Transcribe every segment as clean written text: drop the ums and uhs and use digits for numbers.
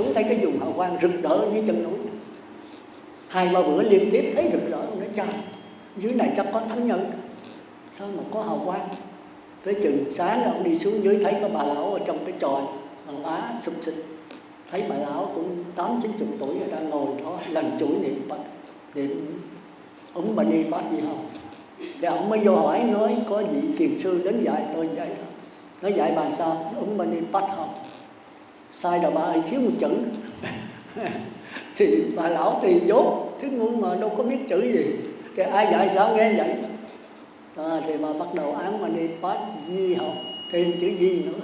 xuống thấy cái vùng hào quang rực rỡ dưới chân núi. 2-3 bữa liên tiếp thấy rực rỡ, nó trời, dưới này chắc có thánh nhân, sao mà có hào quang. Tới chừng sáng ông đi xuống dưới thấy có bà lão ở trong cái chòi bằng lá sụp xịt. Thấy bà lão cũng 80-90 tuổi rồi, đang ngồi đó lần chuỗi niệm Phật, niệm Om Mani Padme Hum. Thì ông mới vô hỏi, nói có vị thiền sư đến dạy tôi vậy đó. Nói dạy bà sao? Om Mani Padme Hum. Sai rồi bà ơi, thiếu một chữ. Thì bà lão thì dốt, thứ ngu mà đâu có biết chữ gì. Thì ai dạy sao nghe vậy? Thì bà bắt đầu Om Mani Padme Hum, thêm chữ Di nữa.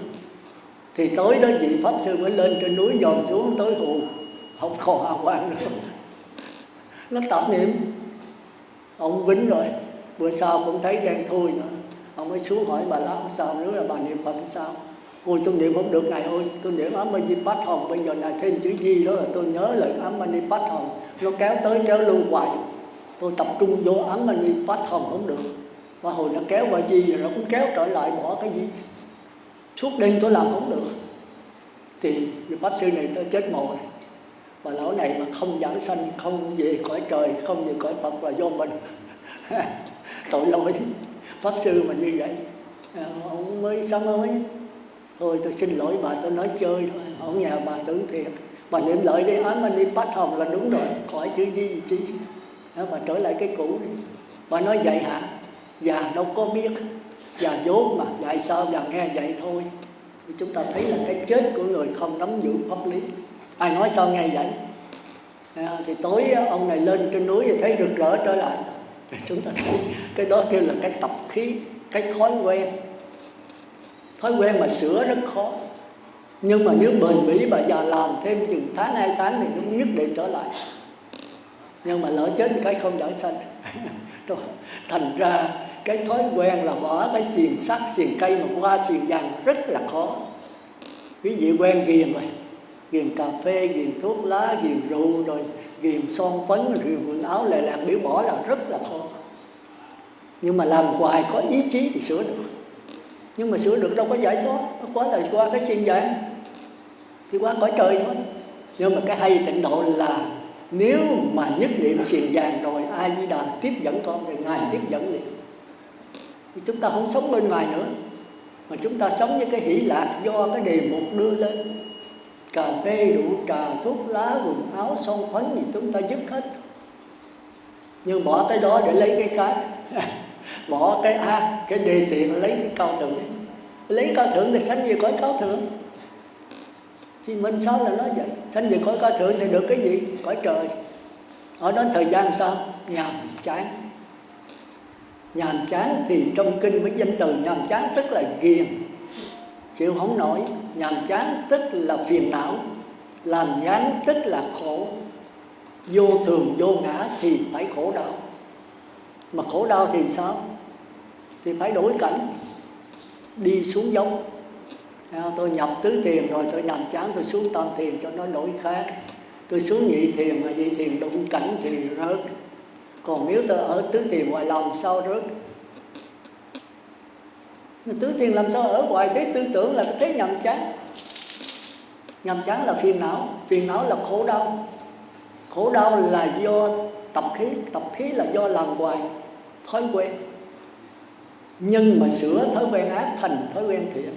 Thì tối đó vị Pháp Sư mới lên trên núi dòm xuống tới hù, không còn hào quang nữa. Nó tập niệm. Ông vĩnh rồi, bữa sau cũng thấy đen thui nữa. Ông mới xuống hỏi bà lão sao nữa, là bà niệm Phật sao? Ôi tôi niệm không được Ngài ơi, tôi niệm Om Mani Padme Hum, bây giờ này thêm chữ Di đó là tôi nhớ lời Om Mani Padme Hum, nó kéo tới kéo lui hoài. Tôi tập trung vô Om Mani Padme Hum không được. Và hồi nó kéo qua Di rồi nó cũng kéo trở lại, bỏ cái gì. Suốt đêm tôi làm không được. Thì Pháp Sư này tôi chết mồ này. Bà lão này mà không giảng sanh, không về cõi trời, không về cõi Phật là do mình. Tội lỗi Pháp Sư mà như vậy. Ông mới sám hối. Thôi tôi xin lỗi bà, tôi nói chơi thôi. Ông nhà bà tưởng thiệt. Bà niệm lợi đi Om Mani Padme Hum là đúng rồi, khỏi chữ Di chi. Bà trở lại cái cũ đi. Bà nói vậy hả? Già đâu có biết. Già dốt mà, dạy sao già nghe vậy thôi. Thì chúng ta thấy là cái chết của người không nắm giữ pháp lý. Ai nói sao nghe vậy? Thì tối ông này lên trên núi thì thấy rực rỡ trở lại. Thì chúng ta thấy cái đó kêu là cái tập khí, cái thói quen. Thói quen mà sửa rất khó. Nhưng mà nếu bền bỉ bà già làm thêm chừng tháng 2 tháng thì nó nhất định trở lại. Nhưng mà lỡ chết cái không giảng sanh. Thành ra cái thói quen là bỏ cái xiềng sắt, xiềng cây mà qua xiềng vàng rất là khó. Quý vị quen ghiền rồi, ghiền cà phê, ghiền thuốc lá, ghiền rượu, rồi ghiền son phấn, ghiền quần áo lè làng biểu bỏ là rất là khó. Nhưng mà làm hoài có ý chí thì sửa được. Nhưng mà sửa được đâu có giải thoát, nó quá là qua cái xiềng vàng thì qua cõi trời thôi. Nhưng mà cái hay tịnh độ là nếu mà nhất niệm xiềng vàng rồi A Di Đà tiếp dẫn con thì Ngài tiếp dẫn liền. Chúng ta không sống bên ngoài nữa, mà chúng ta sống với cái hỷ lạc do cái đề mục đưa lên. Cà phê, rượu, trà, thuốc lá, quần áo, son phấn thì chúng ta dứt hết. Nhưng bỏ cái đó để lấy cái khác. Bỏ cái ác, cái đề tiện lấy cái cao thượng. Lấy cao thượng để sanh về cõi cao thượng. Thì mình sao là nói vậy? Sanh về cõi cao thượng thì được cái gì? Cõi trời. Ở đó thời gian sao? Nhàm chán. Nhàm chán thì trong kinh với danh từ nhàm chán tức là ghiền, chịu không nổi. Nhàm chán tức là phiền não. Làm nhán tức là khổ. Vô thường vô ngã thì phải khổ đau. Mà khổ đau thì sao? Thì phải đổi cảnh, đi xuống dốc. Tôi nhập tứ thiền rồi tôi nhàm chán, tôi xuống tam thiền cho nó đổi khác. Tôi xuống nhị thiền mà nhị thiền đụng cảnh thì rớt. Còn nếu tôi ở tứ thiền ngoài lòng sao rớt? Tứ thiền làm sao ở ngoài thế tư tưởng là thế nhàm chán. Nhàm chán là phiền não. Phiền não là khổ đau. Khổ đau là do tập khí. Tập khí là do làm hoài thói quen. Nhưng mà sửa thói quen ác thành thói quen thiện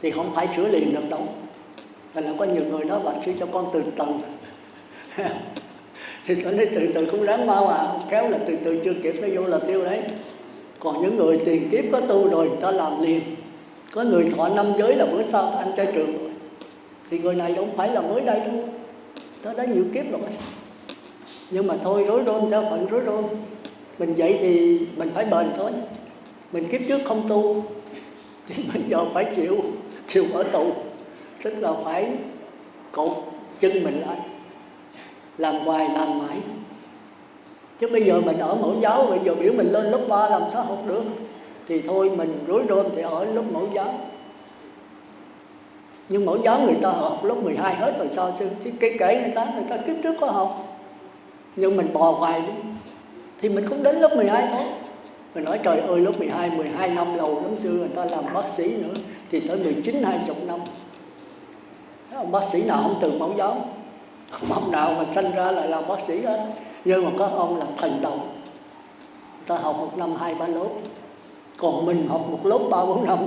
thì không phải sửa liền được đâu. Thành là có nhiều người nói bà sư cho con từ từ. Thì tôi nói từ từ cũng đáng mau à. Kéo là từ từ chưa kịp nó vô là tiêu đấy. Còn những người tiền kiếp có tu rồi người ta làm liền. Có người thọ 5 giới là bữa sau ăn chay trường rồi. Thì người này không phải là mới đây đâu, tới đó nhiều kiếp rồi. Nhưng mà thôi rối rôn theo phận rối rôn. Mình vậy thì mình phải bền thôi. Mình kiếp trước không tu thì bây giờ phải chịu ở tù. Tức là phải cột chân mình lại, làm hoài làm mãi. Chứ bây giờ mình ở mẫu giáo, bây giờ biểu mình lên lớp 3 làm sao học được. Thì thôi mình rối rôn thì ở lớp mẫu giáo. Nhưng mẫu giáo người ta học lớp 12 hết rồi sao sư? Chứ kể người ta kiếp trước có học. Nhưng mình bò hoài đi thì mình cũng đến lớp 12 thôi. Mình nói trời ơi lớp 12 năm lâu lắm, xưa người ta làm bác sĩ nữa thì tới 19-20 năm. Ông bác sĩ nào không từ mẫu giáo, ông nào mà sanh ra là làm bác sĩ hết. Nhưng mà có ông là thần đồng, ta học một năm 2-3 lớp, còn mình học một lớp 3-4 năm.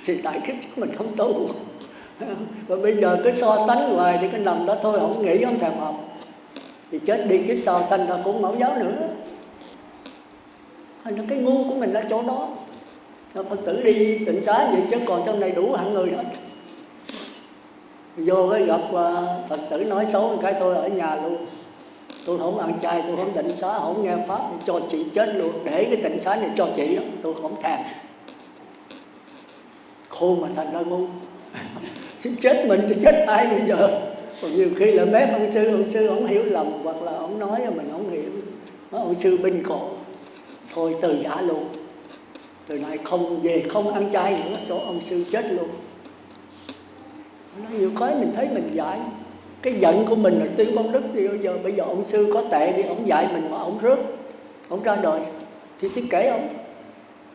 Thì tại cái mình không tu. Và bây giờ cứ so sánh hoài thì cái nằm đó thôi, không nghĩ, không thèm học. Thì chết đi, kiếp sau sanh ra cũng mẫu giáo nữa. Thành ra cái ngu của mình ở chỗ đó. Phật tử đi tịnh xá vậy chứ còn trong này đủ hạng người hết. Vô cái gặp Phật tử nói xấu một cái tôi ở nhà luôn. Tôi không ăn chay, tôi không tịnh xá, không nghe pháp, cho chị chết luôn. Để cái tịnh xá này cho chị đó, tôi không thèm. Khôn mà thành ra ngu. Chết mình thì chết ai bây giờ? Còn nhiều khi là mép ông sư không hiểu lầm, hoặc là ông nói mà mình không hiểu. Ông sư binh cổ, thôi từ giả luôn. Từ nay không về không ăn chay nữa, cho ông sư chết luôn. Nói nhiều cái mình thấy mình dạy. Cái giận của mình là tuy con đức thì bây giờ ông sư có tệ đi, ông dạy mình mà ông rớt, ông ra đời thì kể ông.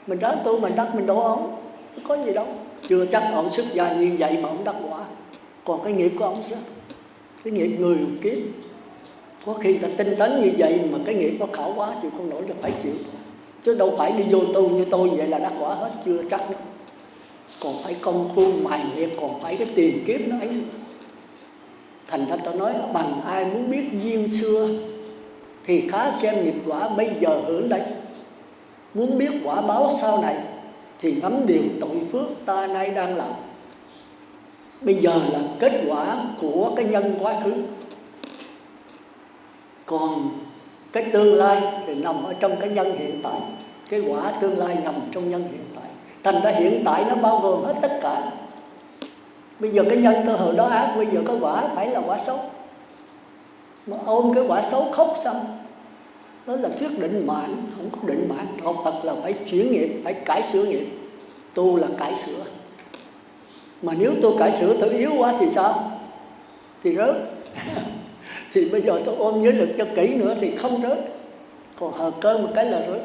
Mình ráng tu, mình đắc, mình đổ ông, có gì đâu. Chưa chắc ông xuất gia như vậy mà ông đắc quả. Còn cái nghiệp của ông chứ, cái nghiệp người kiếp. Có khi ta tinh tấn như vậy mà cái nghiệp nó khảo quá, chịu không nổi là phải chịu. Chứ đâu phải đi vô tu như tôi vậy là đắc quả hết, chưa chắc đâu. Còn phải công phu mài miệt, còn phải cái tiền kiếp nó ấy. Thành ra tôi nói bằng ai muốn biết duyên xưa thì khá xem nghiệp quả bây giờ hưởng đây. Muốn biết quả báo sau này thì ngắm điều tội phước ta nay đang làm. Bây giờ là kết quả của cái nhân quá khứ. Còn cái tương lai thì nằm ở trong cái nhân hiện tại. Cái quả tương lai nằm trong nhân hiện tại. Thành ra hiện tại nó bao gồm hết tất cả. Bây giờ cái nhân cơ hội đó ác, bây giờ có quả phải là quả xấu. Mà ôm cái quả xấu khóc sao? Đó là thuyết định mạng, không có định mạng. Học Phật là phải chuyển nghiệp, phải cải sửa nghiệp. Tu là cải sửa. Mà nếu tôi cải sửa tôi yếu quá thì sao? Thì rớt. Thì bây giờ tôi ôm nhớ lực cho kỹ nữa thì không rớt. Còn hờ cơ một cái là rớt.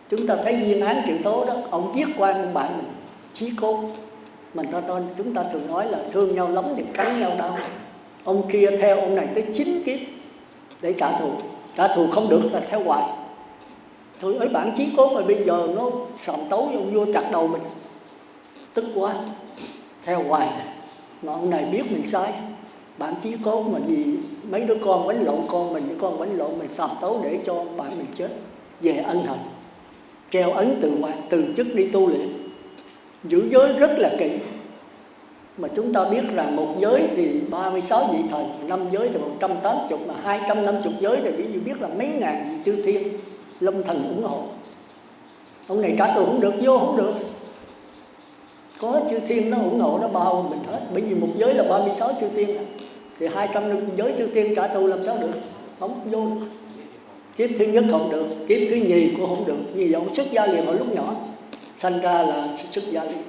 Chúng ta thấy Viên Án Triệu Tố đó, ông giết quan ông bạn mình, chí cốt. Mà chúng ta thường nói là thương nhau lắm thì cắn nhau đau. Ông kia theo ông này tới 9 kiếp để trả thù. Trả thù không được là theo hoài. Thôi ấy bản chí cốt mà bây giờ nó sàm tấu ông vua chặt đầu mình. Tức quá. Theo hoài. Mà ông này biết mình sai. Bản chí cốt mà vì mấy đứa con quánh lộn con mình, con quánh lộn mình sàm tấu để cho bạn mình chết. Về ân hận. Treo ấn từ chức đi tu luyện. Giữ giới rất là kỹ. Mà chúng ta biết rằng một giới thì 36 vị thần, 5 giới thì 180, mà 250 giới thì ví dụ biết là mấy ngàn vị chư thiên, Long Thần ủng hộ. Ông này trả thù không được, vô không được. Có chư thiên nó ủng hộ, nó bao mình hết. Bởi vì một giới là 36 chư thiên, thì 250 giới chư thiên trả thù làm sao được, không vô được. Kiếp thứ nhất không được, kiếp thứ nhì cũng không được. Như vậy ông xuất gia liền hồi lúc nhỏ, sanh ra là xuất gia liền.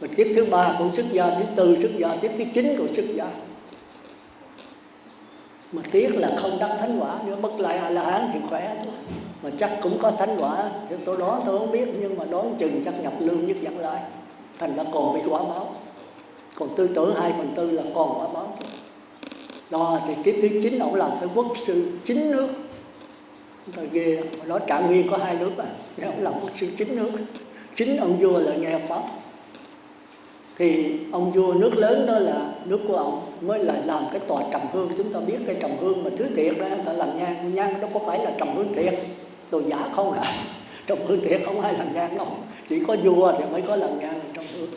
Và kiếp thứ 3 cũng xuất gia, thứ 4 xuất gia, kiếp thứ 9 cũng xuất gia. Mà tiếc là không đắc thánh quả, nếu bất lại A-la-hán thì khỏe thôi. Mà chắc cũng có thánh quả, tôi đoán tôi không biết, nhưng mà đoán chừng chắc nhập lương nhất dẫn lại. Thành ra còn bị quả báo. Còn tư tưởng 2/4 là còn quả báo. Đó thì kiếp thứ 9 ông làm tới quốc sư 9 nước. Người ta ghê lắm. Đó Trạng Nguyên có 2 nước à, ông làm quốc sư 9 nước. 9 ông vua là nghe pháp. Thì ông vua nước lớn đó là nước của ông mới là làm cái tòa trầm hương. Chúng ta biết cái trầm hương mà thứ thiệt đó, người ta làm nhang. Nhang đó có phải là trầm hương thiệt, đồ giả không hả? Trầm hương thiệt không ai làm nhang đâu. Chỉ có vua thì mới có làm nhang ở trong hương.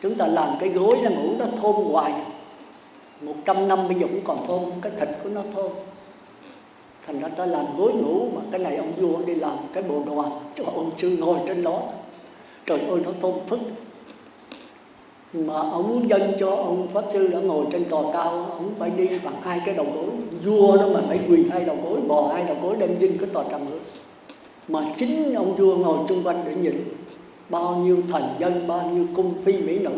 Chúng ta làm cái gối nó ngủ nó thơm hoài. 100 năm bây giờ cũng còn thơm, cái thịt của nó thơm. Thành ra ta làm gối ngủ mà cái này ông vua đi làm cái bộ đoàn cho ông sư ngồi trên đó. Trời ơi nó thơm phức. Mà ông dâng cho ông pháp sư đã ngồi trên tòa cao, ông phải đi bằng 2 cái đầu gối. Vua đó mà phải quỳ 2 đầu gối, bò 2 đầu gối đem dinh cái tòa trầm hương. Mà chính ông vua ngồi xung quanh để nhìn bao nhiêu thần dân, bao nhiêu cung phi mỹ nữ.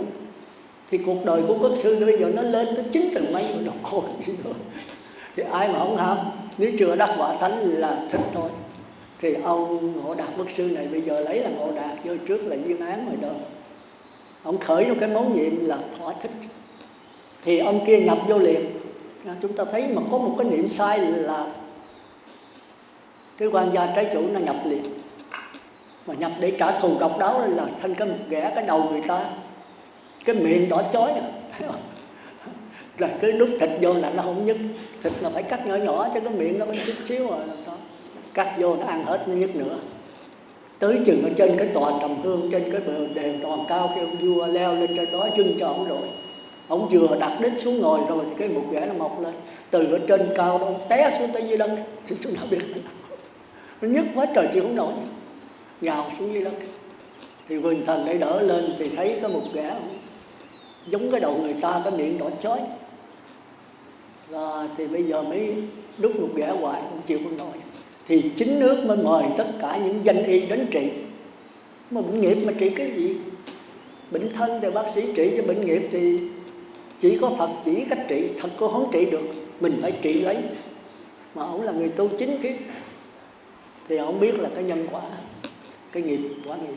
Thì cuộc đời của quốc sư bây giờ nó lên tới 9 tầng mấy rồi, đâu còn gì nữa. Thì ai mà không ham, nếu chưa đắc quả thánh là thích thôi. Thì ông Ngộ Đạt quốc sư này bây giờ lấy là Ngộ Đạt, vô trước là Viên Án ngoài đời. ông khởi một cái món nhiệm là thỏa thích, thì ông kia nhập vô liền. Chúng ta thấy mà có một cái niệm sai là cái quan gia trái chủ nó nhập liền, mà nhập để trả thù độc đáo là thành cái một ghẻ cái đầu người ta, cái miệng đỏ chói là cứ đút thịt vô là nó không nhức. Thịt là phải cắt nhỏ nhỏ chứ cái miệng nó có chút xíu rồi làm sao cắt vô nó ăn hết nó nhức nữa. Tới chừng ở trên cái tòa trầm hương, trên cái bờ đèn đòn cao, khi ông vua leo lên trên đó dưng cho ông rồi, ông vừa đặt đít xuống ngồi rồi thì cái một ghẻ nó mọc lên từ ở trên cao đó, ông té xuống tới dưới đất, xuống nào biết nó nhức quá trời chịu không nổi, nhào xuống dưới đất. Thì quỳnh thần để đỡ lên thì thấy có một ghẻ giống cái đầu người ta, cái miệng đỏ chói. Và thì bây giờ mới đút một ghẻ hoài không chịu không nổi, thì chính nước mới mời tất cả những danh y đến trị. Mà bệnh nghiệp mà trị cái gì? Bệnh thân thì bác sĩ trị, cho bệnh nghiệp thì chỉ có Phật chỉ cách trị, thật cô không trị được, mình phải trị lấy. Mà ông là người tu chính kiếp thì ông biết là cái nhân quả, cái nghiệp, quả nghiệp.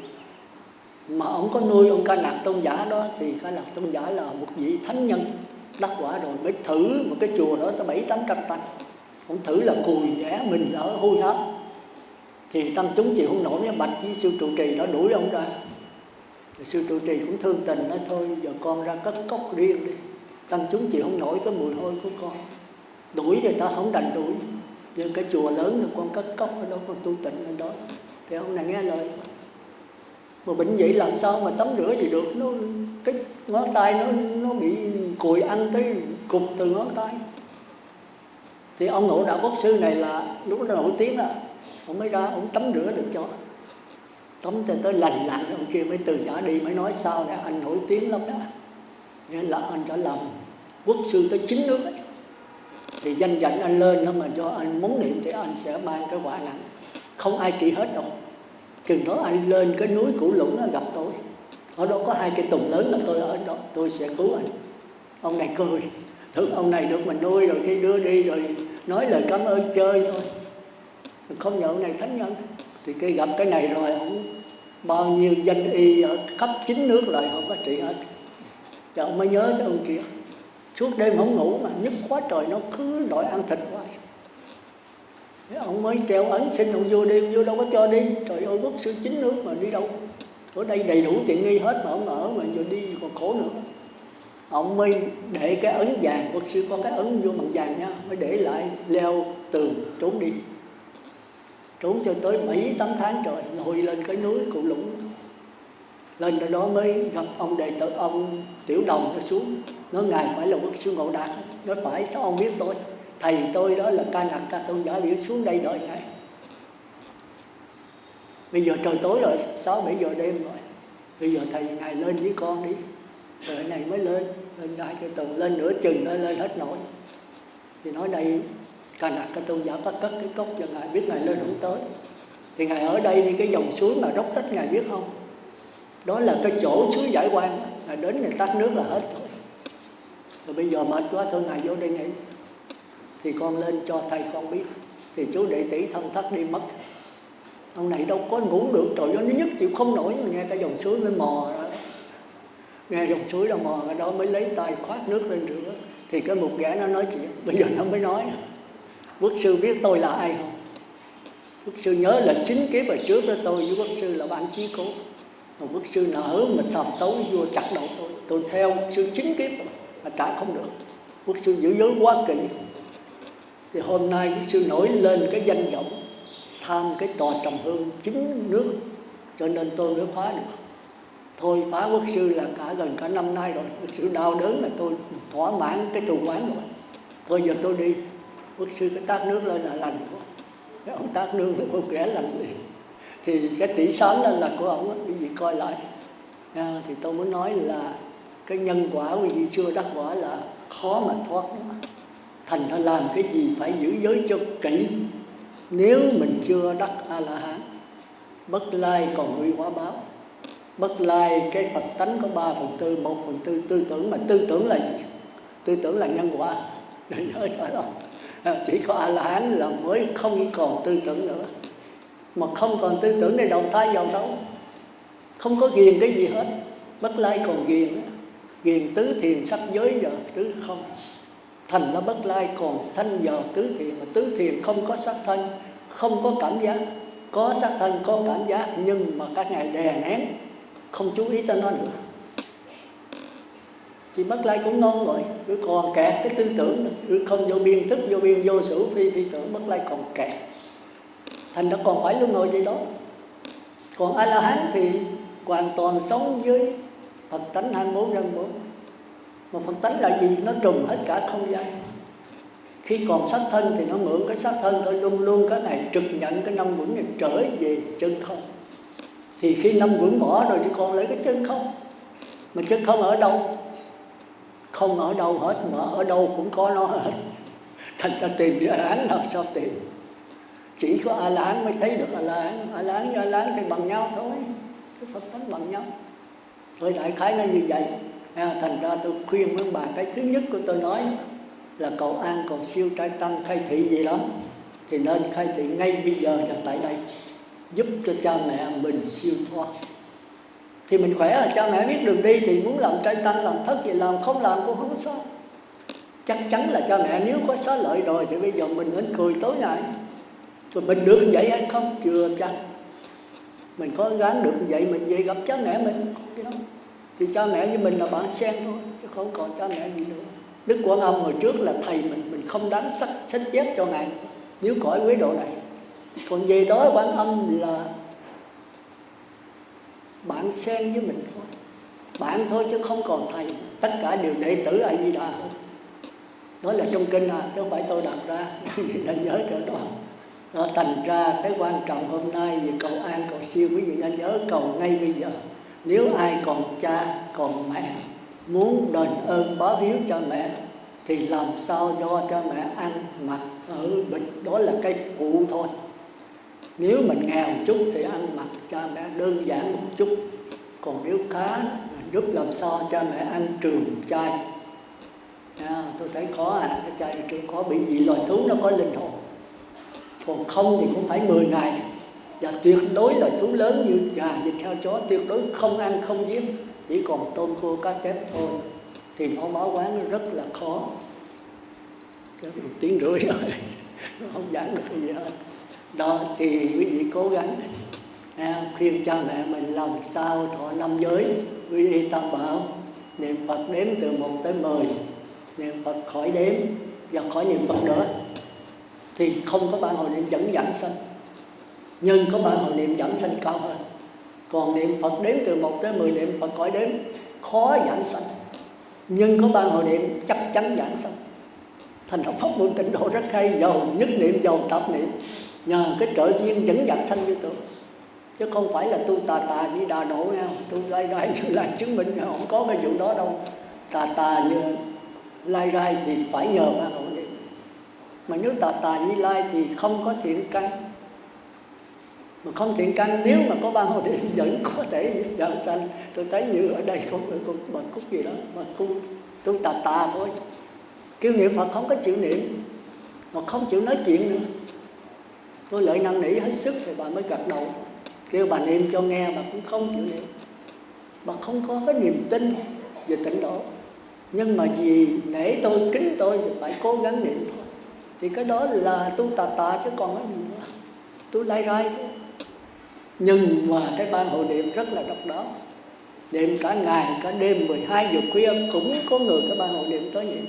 Mà ông có nuôi ông Ca Nặc Tôn giả đó, thì Ca Nặc Tôn giả là một vị thánh nhân đắc quả rồi, mới thử một cái chùa đó tới 700-800 tăng. Ông thử là cùi vẽ mình ở hôi hám, thì tăng chúng chịu không nổi, bạch với sư trụ trì đã đuổi ông ra. Thì sư trụ trì cũng thương tình, nói thôi giờ con ra cất cốc riêng đi, tăng chúng chịu không nổi cái mùi hôi của con. Đuổi thì ta không đành đuổi, nhưng cái chùa lớn thì con cất cốc ở đó, con tu tịnh ở đó. Thì ông này nghe lời. Mà bệnh vậy làm sao mà tắm rửa gì được, nó cái ngón tay nó bị cùi ăn tới cục từ ngón tay. Thì ông Ngộ Đạo Quốc Sư này là lúc đó nổi tiếng là ông mới ra, ông tắm rửa được cho. Tắm tới lành lặn, ông kia mới từ giả đi, mới nói sau này anh nổi tiếng lắm đó. Nghĩa là anh đã làm quốc sư tới 9 nước ấy. Thì danh dạnh anh lên đó, mà cho anh muốn niệm thì anh sẽ mang cái quả nặng. Không ai trị hết đâu. Chừng đó anh lên cái núi Cửu Lũng gặp tôi. Ở đó có 2 cây tùng lớn là tôi ở đó, tôi sẽ cứu anh. Ông này cười, tưởng ông này được mình nuôi rồi, khi đưa đi rồi nói lời cảm ơn chơi thôi, không nhờ ông này thánh nhân. Thì cái gặp cái này rồi, ông bao nhiêu danh y ở khắp 9 nước lại không có trị hết. Thì ông mới nhớ tới ông kia, suốt đêm không ngủ mà nhức quá trời, nó cứ đòi ăn thịt hoài. Thế ông mới treo ấn xin ông vua đi, ông vua đâu có cho đi. Trời ơi, quốc sư 9 nước mà đi đâu? Ở đây đầy đủ tiện nghi hết mà ông ở, mà giờ đi còn khổ nữa. Ông mới để cái ấn vàng, quốc sư có cái ấn vô bằng vàng nha, mới để lại leo tường trốn đi. Trốn cho tới 7-8 tháng trời, lội lên cái núi Cửu Lũng. Lên tới đó mới gặp ông đệ tử, ông Tiểu Đồng nó xuống. Nói ngài phải là quốc sư Ngộ Đạt. Nói phải, sao ông biết tôi? Thầy tôi đó là Ca Nặc Ca Tôn giả, biểu xuống đây đợi ngài. Bây giờ trời tối rồi, 6-7 giờ đêm rồi. Bây giờ thầy ngài lên với con đi. Rồi này mới lên đại cái tầng, lên nửa chừng nó lên hết nổi. Thì nói đây Ca Nặc Ca Tôn giả có cất cái cốc cho ngài, biết ngài lên không tới. Thì ngài ở đây đi cái dòng suối mà róc rách, ngài biết không? Đó là cái chỗ suối Giải Quan, ngài đến ngài tắt nước là hết thôi. Rồi bây giờ mệt quá thôi ngài vô đây nghỉ. Thì con lên cho thầy con biết. Thì chú đệ tỷ thân thất đi mất. Ông này đâu có ngủ được, trời ơi nó nhức chịu không nổi, mà nghe cái dòng suối mới mò ra. Nghe dòng suối đâu mò ra đó, mới lấy tay khoát nước lên rửa. Thì cái một gã nó nói chuyện, bây giờ nó mới nói: quốc sư biết tôi là ai không? Quốc sư nhớ là 9 kiếp ở trước đó tôi với quốc sư là bạn chí cố. Mà quốc sư nở mà sàm tấu vô chặt đầu tôi theo quốc sư 9 kiếp mà trả không được. Quốc sư giữ giới quá kỹ. Thì hôm nay quốc sư nổi lên cái danh vọng tham cái tòa trầm hương 9 nước, cho nên tôi mới phá được. Thôi phá quốc sư là gần cả năm nay rồi, quốc sư đau đớn là tôi thỏa mãn cái thù oán rồi. Thôi giờ tôi đi. Quốc sư cái tát nước lên là lành thôi. Cái ông tát nước là con ghẻ lành liền. Thì cái tỷ sáng lên là của ông, quý vị coi lại. Thì tôi muốn nói là cái nhân quả quý vị xưa đắc quả là khó mà thoát. Thành ra làm cái gì phải giữ giới cho kỹ. Nếu mình chưa đắc A-la-hán, bất lai còn nguy hóa báo. Bất lai cái Phật tánh có 3/4, 1/4 tư tưởng. Mà tư tưởng là gì? Tư tưởng là nhân quả. Đừng nhớ cho đâu. Chỉ có A-la-hán là mới không còn tư tưởng nữa. Mà không còn tư tưởng để đầu thai vào đâu, không có ghiền cái gì hết. Bất Lai còn ghiền á, ghiền tứ thiền sắc giới giờ tứ không. Thành ra Bất Lai còn sanh vào tứ thiền, mà tứ thiền không có sắc thân, không có cảm giác. Có sắc thân, có cảm giác, nhưng mà các ngài đè nén, không chú ý tới nó nữa. Thì Bất Lai cũng ngon rồi, rồi còn kẹt cái tư tưởng nữa, rồi không vô biên thức, vô biên vô sử phi phi tưởng, Bất Lai còn kẹt. Thành ra còn phải luân hồi vậy đó. Còn A-la-hán thì hoàn toàn sống với Phật tánh 24/4. Mà Phật tánh là gì? Nó trùm hết cả không gian. Khi còn sắc thân thì nó mượn cái sắc thân thôi, luôn luôn cái này trực nhận cái năm quẩn này trở về chân không. Thì khi năm quẩn bỏ rồi thì còn lấy cái chân không. Mà chân không ở đâu? Không ở đâu hết, mà ở đâu cũng có nó hết. Thành ra tìm với A-la-hán làm sao tìm? Chỉ có A-la-hán mới thấy được A-la-hán. A-la-hán với A-la-hán thì bằng nhau thôi, cái Phật tánh bằng nhau. Rồi đại khái nó như vậy. Thành ra tôi khuyên mấy bà, cái thứ nhất của tôi nói là cầu an, cầu siêu trai tăng, khai thị gì đó thì nên khai thị ngay bây giờ và tại đây, giúp cho cha mẹ mình siêu thoát. Thì mình khỏe là cha mẹ biết đường đi, thì muốn làm trai tăng, làm thất gì làm, không làm cũng không sao. Chắc chắn là cha mẹ nếu có xá lợi rồi thì bây giờ mình nên cười tối ngày. Rồi mình được như vậy hay không? Chưa chắc. Mình có gắng được như vậy mình về gặp cha mẹ mình cái đó. Thì cha mẹ với mình là bạn sen thôi, chứ không còn cha mẹ gì nữa. Đức Quan Âm hồi trước là thầy mình không đáng sách chép cho ngài nếu cõi quế độ này. Còn về đó Quan Âm là bạn sen với mình thôi, bạn thôi chứ không còn thầy. Tất cả đều đệ tử A Di Đà hết. Đó là trong kinh chứ không phải tôi đặt ra. Nên nhớ cho đó. Nó thành ra cái quan trọng hôm nay về cầu an, cầu siêu, quý vị nên nhớ cầu ngay bây giờ. Nếu ai còn cha, còn mẹ, muốn đền ơn báo hiếu cho mẹ thì làm sao cho mẹ ăn mặc ở bình, đó là cái phụ thôi. Nếu mình nghèo một chút thì ăn mặc cha mẹ đơn giản một chút. Còn nếu khá giúp làm sao cha mẹ ăn trường chay. Tôi thấy khó cái chay trường khó, bị vì loài thú nó có linh hồn. Còn không thì cũng phải 10 ngày. Và tuyệt đối là thú lớn như gà, vịt, heo, chó tuyệt đối không ăn, không giết, chỉ còn tôm khô, cá chép thôi. Thì nó báo quán nó rất là khó. Cái 1 tiếng rưỡi rồi, nó không giảng được cái gì hết. Đó thì quý vị cố gắng khuyên cha mẹ mình làm sao thọ 5 giới, quy y tam bảo, niệm Phật đếm từ 1 tới 10, niệm Phật khỏi đếm và khỏi niệm Phật nữa. Thì không có ban hồi niệm dẫn giảng sanh, nhưng có ban hồi niệm giảng sanh cao hơn. Còn niệm Phật đếm từ 1 tới 10, niệm Phật khỏi đếm khó giảng sanh, nhưng có ban hồi niệm chắc chắn giảng sanh. Thành ra pháp môn tịnh độ rất hay, giàu nhất niệm, giàu tập niệm, nhờ cái trợ duyên dẫn giảng sanh với tôi. Chứ không phải là tu tà như Đà Độ nha, tu lai rai lại chứng minh không có cái vụ đó đâu. Tà như lai rai thì phải nhờ ban hồi niệm. Mà nếu tà như lai thì không có thiện căn. Mà không thiện căn nếu mà có ban hồi niệm vẫn có thể giảng sanh. Tôi thấy như ở đây không có bà Cúc gì đó, mà tu tà thôi. Kêu niệm Phật không có chịu niệm, mà không chịu nói chuyện nữa. Tôi lợi năn nỉ hết sức thì bà mới gật đầu. Kêu bà niệm cho nghe, bà cũng không chịu niệm. Bà không có cái niềm tin về tịnh độ. Nhưng mà vì nể tôi, kính tôi thì phải cố gắng niệm thôi. Thì cái đó là tu tà chứ còn cái gì nữa. Tu lai rai thôi. Nhưng mà cái ban hồi niệm rất là độc đáo. Niệm cả ngày, cả đêm, 12 giờ khuya cũng có người cái ban hồi niệm tới vậy.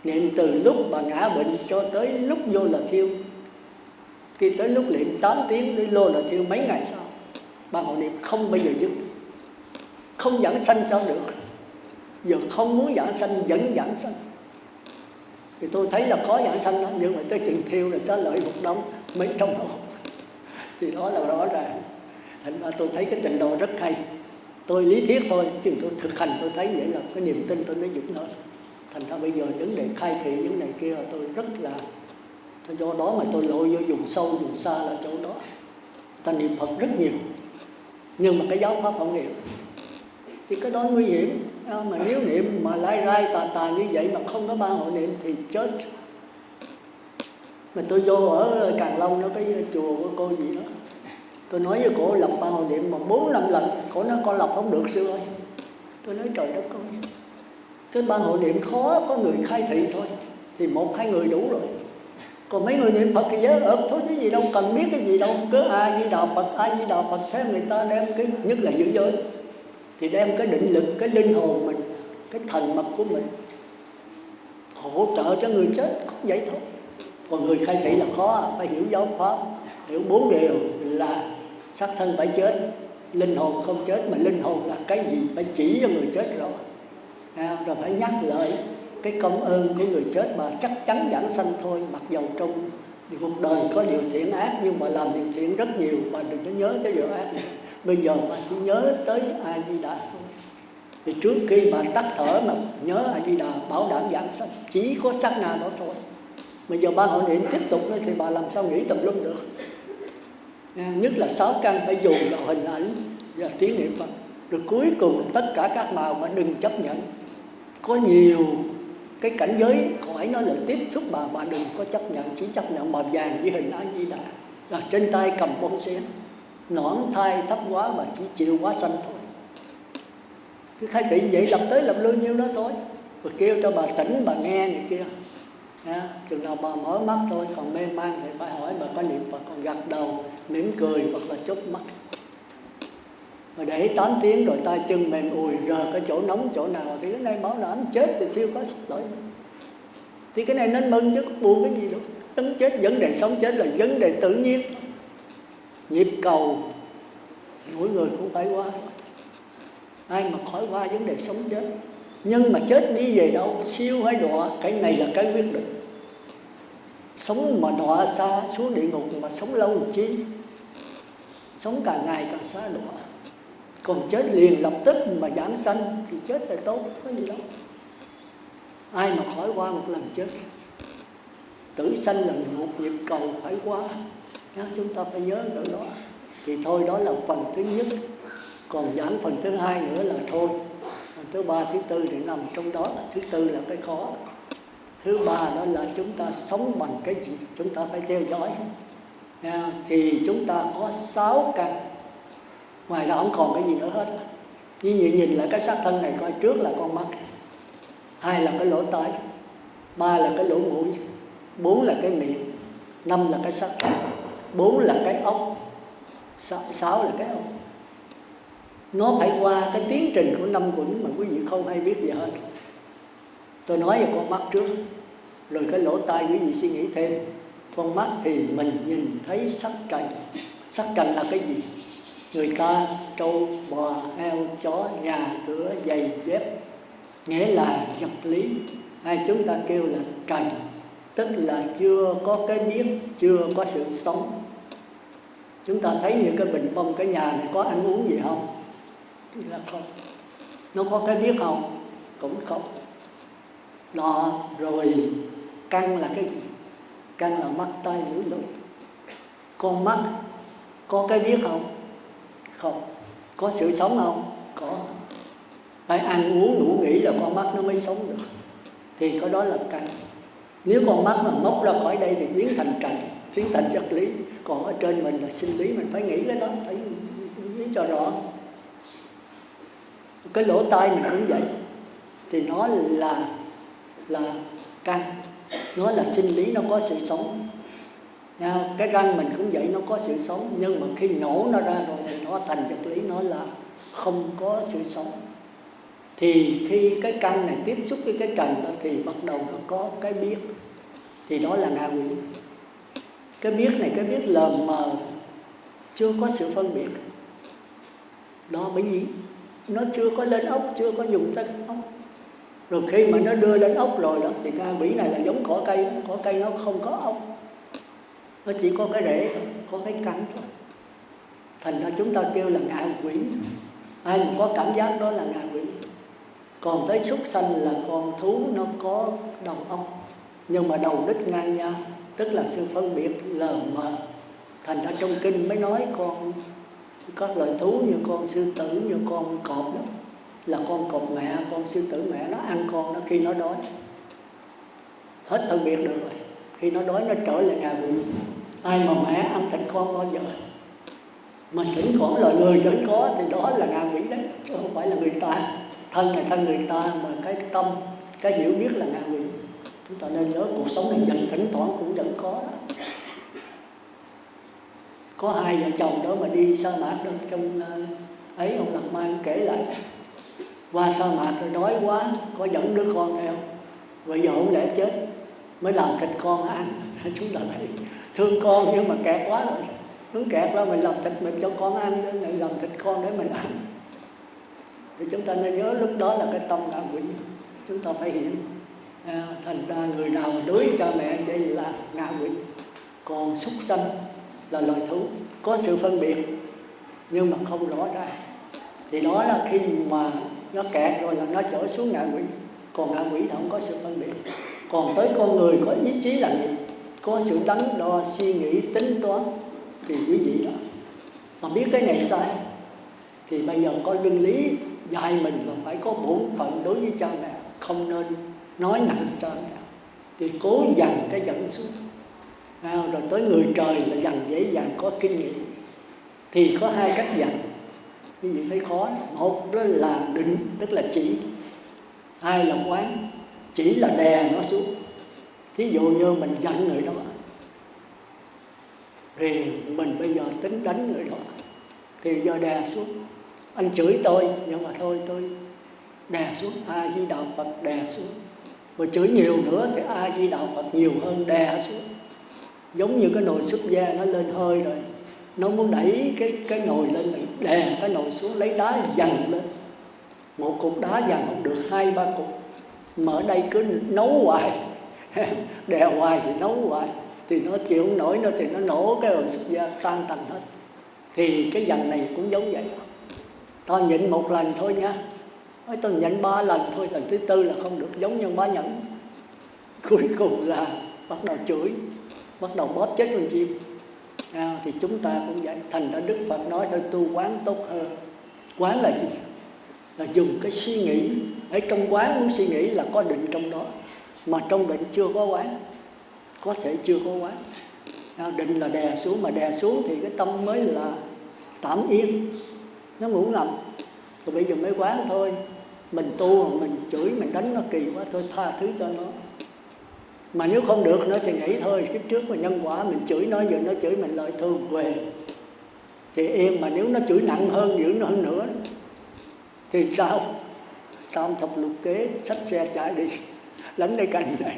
Niệm từ lúc bà ngã bệnh cho tới lúc vô là thiêu. Khi tới lúc niệm 8 tiếng đến lô là thiêu mấy ngày sau. Ban hồi niệm không bao giờ dứt. Không giảng sanh sao được. Giờ không muốn giảng sanh vẫn giảng sanh. Thì tôi thấy là khó giảng sanh đó, nhưng mà tới chừng thiêu là xá lợi một đống mấy trong đó. Thì đó là rõ ràng. Thành ra tôi thấy cái tịnh độ rất hay. Tôi lý thuyết thôi, chừng tôi thực hành tôi thấy vậy là cái niềm tin tôi mới dựng lên. Thành ra bây giờ vấn đề khai thị, vấn đề kia là tôi rất là... Do đó mà tôi lội vô vùng sâu, vùng xa là chỗ đó. Ta niệm Phật rất nhiều, nhưng mà cái giáo pháp không hiểu. Thì cái đó nguy hiểm. Mà nếu niệm mà lai rai tà như vậy mà không có ban hội niệm thì chết. Mà tôi vô ở Càng Long, nó cái chùa của cô gì đó, tôi nói với cổ lập ban hội niệm mà 4-5 lần, cổ nói con lập không được sư ơi. Tôi nói trời đất ơi, cái ban hội niệm khó có người khai thị thôi, thì 1-2 người đủ rồi. Còn mấy người niệm Phật thì giới ợp thôi, cái gì đâu cần biết cái gì đâu, cứ A Di Đà Phật, A Di Đà Phật. Thế người ta đem cái, nhất là giữ giới, thì đem cái định lực, cái linh hồn mình, cái thần mật của mình hỗ trợ cho người chết, không vậy thôi. Còn người khai thị là khó, phải hiểu giáo pháp, hiểu 4 điều là xác thân phải chết, linh hồn không chết, mà linh hồn là cái gì phải chỉ cho người chết rồi. Rồi phải nhắc lại cái công ơn của người chết mà chắc chắn giảng sanh thôi. Mặc dầu trong cuộc đời có điều thiện ác, nhưng mà làm điều thiện rất nhiều, mà đừng có nhớ tới điều ác nữa. Bây giờ mà chỉ nhớ tới A Di Đà thôi. Thì trước khi mà tắt thở mà nhớ A Di Đà bảo đảm giảng sanh, chỉ có sát na đó thôi. Bây giờ ban hội niệm tiếp tục nữa thì bà làm sao nghĩ tùm lum được. Nhất là 6 căn phải dùng vào hình ảnh và tiếng niệm Phật. Rồi cuối cùng là tất cả các màu mà đừng chấp nhận. Có nhiều cái cảnh giới khỏi nó là tiếp xúc bà đừng có chấp nhận, chỉ chấp nhận màu vàng với hình A Di Đà. Rồi trên tay cầm bông sen, nõn thai thấp quá mà chỉ chịu quá sanh thôi. Cứ khai thị vậy lập tới lập lui nhiêu đó thôi. Rồi kêu cho bà tỉnh, bà nghe này kia. Chừng nào bà mở mắt thôi, còn mê man thì phải hỏi bà có niệm Phật, còn gật đầu, mỉm cười hoặc là chớp mắt. Rồi để 8 tiếng rồi tay chân mềm ùi, rờ cái chỗ nóng chỗ nào thì cái này bảo đảm chết thì thiêu có lỗi. Thì cái này nên mừng chứ có buồn cái gì đâu. Tấn chết, vấn đề sống chết là vấn đề tự nhiên. Nhịp cầu mỗi người cũng phải qua. Ai mà khỏi qua vấn đề sống chết. Nhưng mà chết đi về đâu, siêu hay đọa, cái này là cái quyết định. Sống mà đọa xa xuống địa ngục, mà sống lâu làm chi. Sống càng ngày càng xa đọa. Còn chết liền lập tức mà giảng sanh thì chết là tốt, có gì đâu. Ai mà khỏi qua một lần chết. Tử sanh là một nhịp cầu phải qua. Chúng ta phải nhớ cái đó. Thì thôi đó là phần thứ nhất. Còn giảng phần thứ hai nữa là thôi. Phần thứ ba, thứ tư thì nằm trong đó. Thứ tư là cái khó. Thứ ba đó là chúng ta sống bằng cái gì chúng ta phải theo dõi. Thì chúng ta có 6 căn. Ngoài ra không còn cái gì nữa hết. Như nhìn lại cái xác thân này coi, trước là con mắt, 2 là cái lỗ tai, 3 là cái lỗ mũi, 4 là cái miệng, 5 là cái xác thân, 4 là cái ốc, 6 là cái ốc. Nó phải qua cái tiến trình của 5 quẩn mà quý vị không hay biết gì hết. Tôi nói về con mắt trước, rồi cái lỗ tai quý vị suy nghĩ thêm. Con mắt thì mình nhìn thấy sắc trần. Sắc trần là cái gì? Người ta, trâu, bò, heo, chó, nhà, cửa, giày, dép. Nghĩa là vật lý. Hay chúng ta kêu là trần. Tức là chưa có cái biết, chưa có sự sống. Chúng ta thấy như cái bình bông, cái nhà này có ăn uống gì không? Thì là không. Nó có cái biết không? Cũng không. Đó, rồi căn là cái gì? Căn là mắt, tai, mũi, lưỡi. Con mắt có cái biết không? Không. Có sự sống không? Có. Phải ăn uống ngủ nghỉ là con mắt nó mới sống được. Thì có đó là căn. Nếu con mắt mà ngóc ra khỏi đây thì biến thành trần, biến thành vật lý. Còn ở trên mình là sinh lý, mình phải nghĩ cái đó, phải nghĩ cho rõ. Cái lỗ tai mình cũng vậy. Thì nó là căn. Nó là sinh lý, nó có sự sống. Cái răng mình cũng vậy, nó có sự sống. Nhưng mà khi nhổ nó ra rồi thì nó thành vật lý, nó là không có sự sống. Thì khi cái căn này tiếp xúc với cái trần đó, thì bắt đầu nó có cái biết. Thì đó là ngạ quỷ. Cái biết này, cái biết lờ mờ, chưa có sự phân biệt. Đó, bởi vì nó chưa có lên ốc, chưa có dùng tới ốc. Rồi khi mà nó đưa lên ốc rồi đó, thì ngạ quỷ này là giống cỏ cây nó không có ốc. Nó chỉ có cái rễ thôi, có cái cánh thôi. Thành ra chúng ta kêu là ngạ quỷ. Ai mà có cảm giác đó là ngạ quỷ. Còn tới súc sanh là con thú, nó có đầu óc, nhưng mà đầu đít ngang nhau, tức là sự phân biệt lờ mờ. Thành ra trong kinh mới nói con các loài thú như con sư tử, như con cọp đó, là con cọp mẹ, con sư tử mẹ nó ăn con nó khi nó đói. Hết phân biệt được rồi. Khi nó đói nó trở lại ngạ quỷ. Ai mà mẹ ăn thịt con bao giờ? Mà thỉnh thoảng loài người vẫn có thì đó là ngạ quỷ đấy, chứ không phải là người ta. thân là thân người ta, mà cái tâm, cái hiểu biết là ngạ quỷ. Chúng ta nên nhớ cuộc sống này thỉnh thoảng cũng vẫn có đó. Có hai vợ chồng đó mà đi sa mạc đó, trong ấy ông Lạt Ma kể lại, qua sa mạc rồi đói quá, có dẫn đứa con theo, bây giờ không lẽ chết mới làm thịt con ăn. Chúng ta thấy thương con nhưng mà kẹt quá rồi, muốn kẹt ra mình làm thịt mình cho con ăn, mình làm thịt con để mình ăn. Thì chúng ta nên nhớ lúc đó là cái tâm ngạ quỷ, chúng ta phải hiểu. Thành ra người nào đối với cha mẹ vậy là ngạ quỷ. Còn súc sanh là loài thú, có sự phân biệt nhưng mà không rõ ràng. Thì đó là khi mà nó kẹt rồi là nó trở xuống ngạ quỷ. Còn ngạ quỷ thì không có sự phân biệt. Còn tới con người có ý chí là nghiệp, có sự đắn đo, suy nghĩ, tính toán, thì quý vị đó mà biết cái này sai thì bây giờ có luân lý dạy mình là phải có bổn phận đối với cha mẹ, không nên nói nặng cha mẹ, thì cố dằn cái giận xuống. Rồi tới người trời là dằn dễ dàng, có kinh nghiệm. Thì có hai cách dằn, quý vị thấy khó. Một đó là định, tức là chỉ. Hai là quán. Chỉ là đè nó xuống. Thí dụ như mình giận người đó, thì mình bây giờ tính đánh người đó, thì giờ đè xuống. Anh chửi tôi, nhưng mà thôi tôi đè xuống, A Di Đà Phật đè xuống. Mà chửi nhiều nữa thì A Di Đà Phật nhiều hơn, đè xuống. Giống như cái nồi súp da nó lên hơi rồi, nó muốn đẩy cái nồi lên, mình đè cái nồi xuống, lấy đá dằn lên. Một cục đá dằn không được, 2-3 cục. Mà ở đây cứ nấu hoài đè hoài thì nấu hoài, thì nó chịu không nổi nữa thì nó nổ cái nồi súp da tan tành hết. Thì cái dằn này cũng giống vậy. Tôi nhịn một lần thôi nha, tôi nhịn 3 lần thôi, lần thứ 4 là không được, giống như bá nhẫn. Cuối cùng là bắt đầu chửi, bắt đầu bóp chết con chim. Thì chúng ta cũng vậy. Thành ra Đức Phật nói thôi tu quán tốt hơn. Quán là gì? Là dùng cái suy nghĩ. Ở trong quán muốn suy nghĩ là có định trong đó, mà trong định chưa có quán, có thể chưa có quán. Định là đè xuống, mà đè xuống thì cái tâm mới là tạm yên, nó ngủ ngầm. Rồi bây giờ mới quán thôi. Mình tu mà mình chửi, mình đánh nó kỳ quá, thôi tha thứ cho nó. Mà nếu không được nữa thì nghĩ thôi, kiếp trước mà nhân quả mình chửi nó, giờ nó chửi mình lời thương về thì yên. Mà nếu nó chửi nặng hơn, dữ hơn nữa thì sao? Tam thập lục kế, xách xe chạy đi, lánh đây cạnh này.